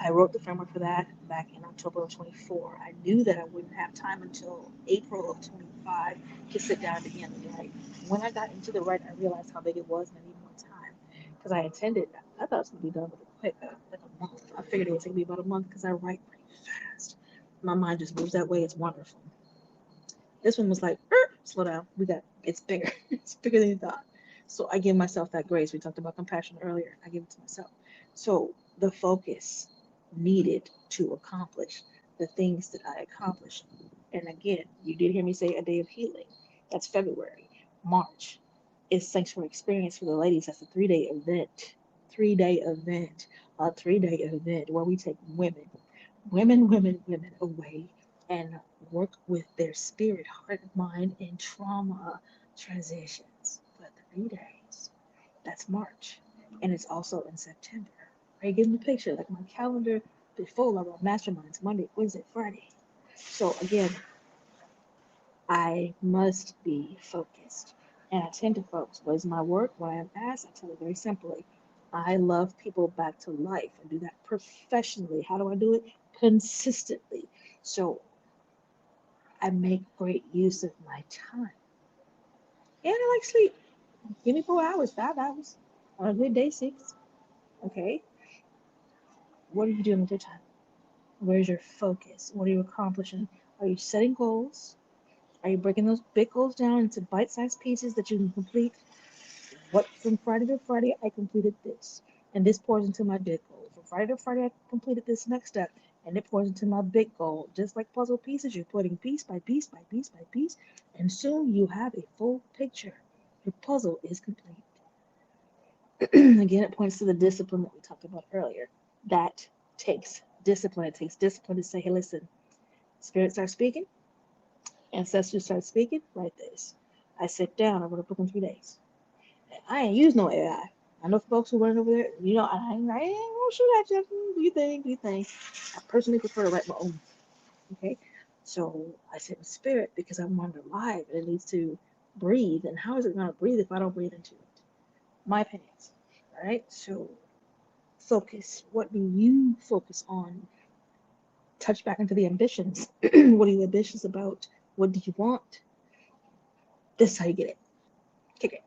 I wrote the framework for that back in October of 24. I knew that I wouldn't have time until April of 25 to sit down again and write. When I got into the write, I realized how big it was and I needed more time. Because I intended, I thought it was going to be done with it quick, like a month. I figured it would take me about a month because I write pretty fast. My mind just moves that way. It's wonderful. This one was like, slow down. It's bigger. It's bigger than you thought. So I give myself that grace. We talked about compassion earlier. I give it to myself. So the focus needed to accomplish the things that I accomplished. And again, you did hear me say a day of healing. That's February. March is Sanctuary Experience for the ladies. That's a 3-day event. 3-day event. A 3-day event where we take women away and work with their spirit, heart, mind, and trauma transitions for 3 days. That's March. And it's also in September. Are you getting the picture? Like my calendar before I wrote masterminds Monday, Wednesday, Friday. So again, I must be focused. And I tend to focus. What is my work? What I am asked, I tell it very simply. I love people back to life and do that professionally. How do I do it? Consistently. So I make great use of my time. And I like sleep. Give me 4 hours, 5 hours. On a good day, 6. Okay. What are you doing with your time? Where's your focus? What are you accomplishing? Are you setting goals? Are you breaking those big goals down into bite-sized pieces that you can complete? What from Friday to Friday I completed this, and this pours into my big goal. From Friday to Friday I completed this next step, and it pours into my big goal. Just like puzzle pieces, you're putting piece by piece by piece by piece, and soon you have a full picture. Your puzzle is complete. Again, it points to the discipline that we talked about earlier. That takes discipline. It takes discipline to say, hey, listen, spirit starts speaking, ancestors start speaking, write this. I sit down, I wrote a book in 3 days. I ain't use no AI. I know folks who run over there, I ain't gonna shoot at you. Do you think? I personally prefer to write my own. Okay? So I sit in spirit because I'm under live and it needs to breathe. And how is it gonna breathe if I don't breathe into it? My opinions. Alright? So focus. What do you focus on? Touch back into the ambitions. What are you ambitious about? What do you want? This is how you get it. Kick it.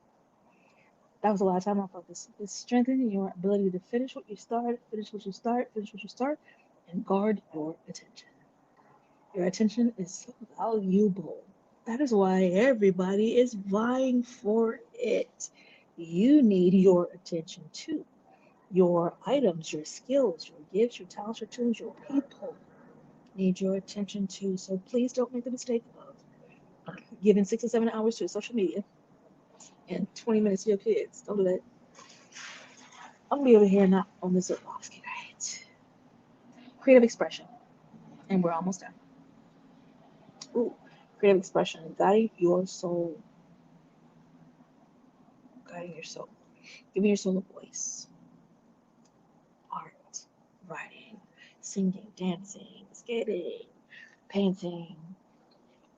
That was a lot of time on focus. It's strengthening your ability to finish what you start, and guard your attention. Your attention is so valuable. That is why everybody is vying for it. You need your attention too. Your items, your skills, your gifts, your talents, your tools, your people need your attention too. So please don't make the mistake of giving 6 or 7 hours to social media and 20 minutes to your kids. Don't do that. I'm gonna be over here not on this soapbox. Right. Creative expression. And we're almost done. Ooh, creative expression. Guiding your soul. Guiding your soul. Giving your soul a voice. Art. Writing. Singing. Dancing. Skating. Painting.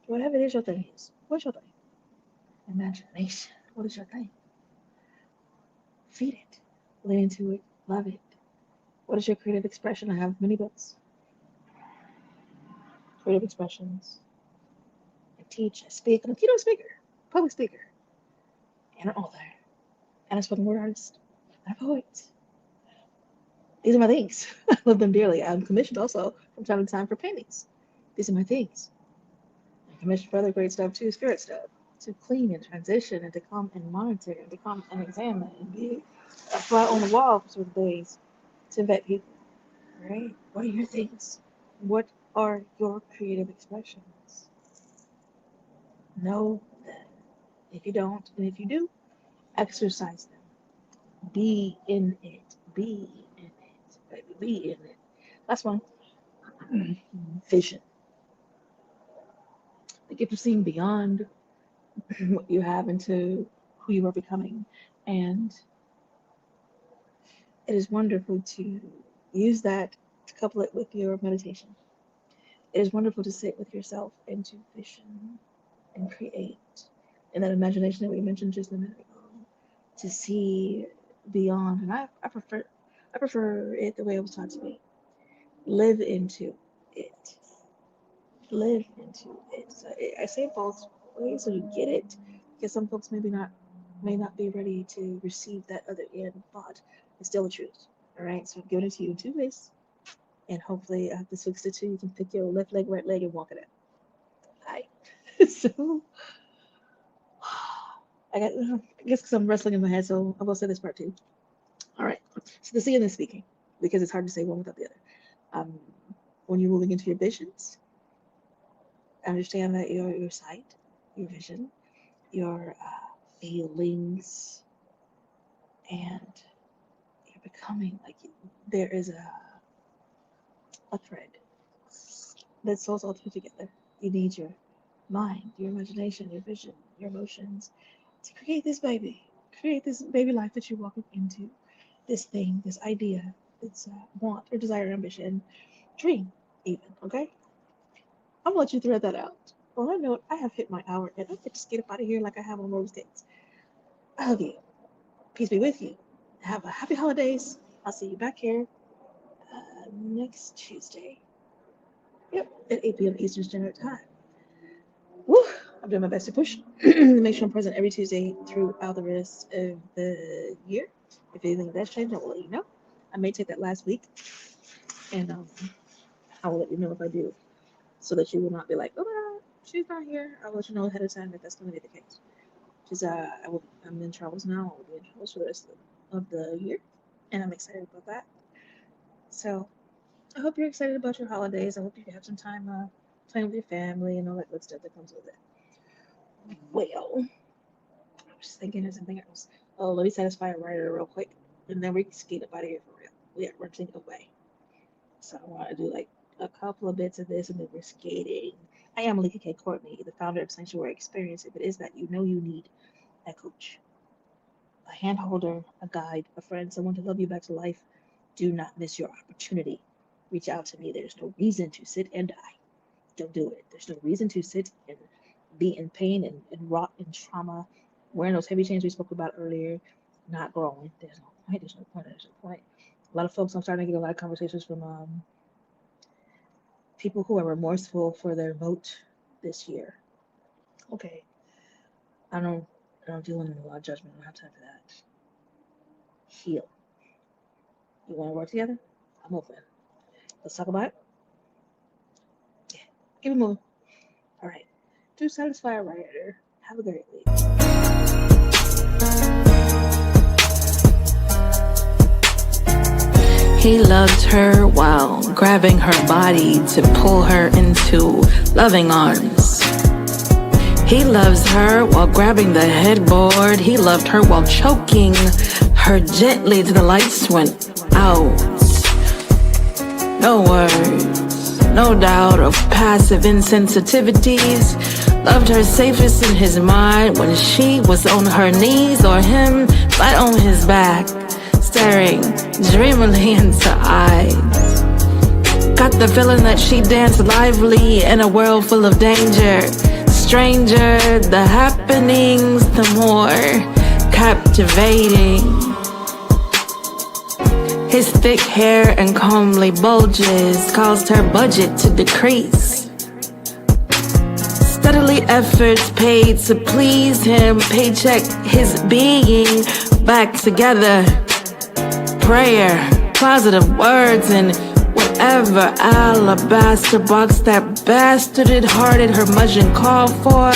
Whatever it is your thing is. What's your thing? Imagination. What is your thing? feed it, lean into it, love it. What is your creative expression? I have many books. Creative expressions. I teach, I speak. I'm a keynote speaker, public speaker, and an author, and a spoken word artist, and a poet. These are my things. I love them dearly. I'm commissioned also from time to time for paintings. These are my things. I'm commissioned for other great stuff too, spirit stuff, to clean and transition and to come and monitor and to come and examine and be a fly on the wall for certain days to vet people. Right? What are your things? What are your creative expressions? Know them. If you don't, and if you do, exercise them. Be in it. Be in it. Baby, be in it. Last one. Vision. The gift of seeing beyond what you have into who you are becoming. And it is wonderful to use that to couple it with your meditation. It is wonderful to sit with yourself and to vision and create. And that imagination that we mentioned just a minute ago, to see beyond. And I prefer it the way it was taught to me. Live into it. Live into it. So I say it both ways so you get it, because some folks may not be ready to receive that other end, but it's still the truth. All right. So I'm giving it to you in two ways, and hopefully this week's the two. You can pick your left leg, right leg, and walk it out. All right. So I guess because I'm wrestling in my head, so I will say this part too. All right. So the seeing and speaking, because it's hard to say one without the other. When you're moving into your visions, understand that your sight, your vision, your feelings, and you're becoming like there is a thread that sews all two together. You need your mind, your imagination, your vision, your emotions to create this baby life that you're walking into, this thing, this idea, this want or desire, ambition, dream, even. Okay, I'm gonna let you thread that out. On that note, I have hit my hour, and I get to skate up out of here like I have on roller skates. I love you. Peace be with you. Have a happy holidays. I'll see you back here next Tuesday. Yep, at 8 p.m. Eastern Standard Time. Woo! I'm doing my best to push. Make sure I'm present every Tuesday throughout the rest of the year. If anything does change, I will let you know. I may take that last week, and I will let you know if I do, so that you will not be like, oh, she's not here. I'll let you know ahead of time if that's going to be the case. Because I'm in travels now. I will be in travels for the rest of the year, and I'm excited about that. So I hope you're excited about your holidays. I hope you have some time playing with your family and all that good stuff that comes with it. Well, I was thinking of something else. Oh, let me satisfy a writer real quick, and then we can skate up out of here for real. We are running away. So I want to do like a couple of bits of this, and then we're skating. I am Melikia K, Courtney, the founder of Sanctuary Experience. If it is that you know you need a coach, a hand holder, a guide, a friend, someone to love you back to life, do not miss your opportunity. Reach out to me. There's no reason to sit and die. Don't do it. There's no reason to sit and be in pain and rot in trauma, wearing those heavy chains we spoke about earlier, not growing. There's no point. A lot of folks, I'm starting to get a lot of conversations from people who are remorseful for their vote this year. Okay. I don't deal in a lot of judgment. I don't have time for that. Heal. You want to work together? I'm open. Let's talk about it. Yeah. Keep it moving. All right. Do satisfy a writer. Have a great week. He loved her while grabbing her body to pull her into loving arms. He loves her while grabbing the headboard. He loved her while choking her gently till the lights went out. No words, no doubt of passive insensitivities. Loved her safest in his mind when she was on her knees or him flat on his back, staring dreamily into eyes. Got the feeling that she danced lively in a world full of danger. Stranger the happenings, the more captivating. His thick hair and comely bulges caused her budget to decrease. Steadily efforts paid to please him, paycheck his being back together. Prayer, positive words, and whatever alabaster box that bastarded hearted curmudgeon called for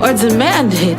or demanded.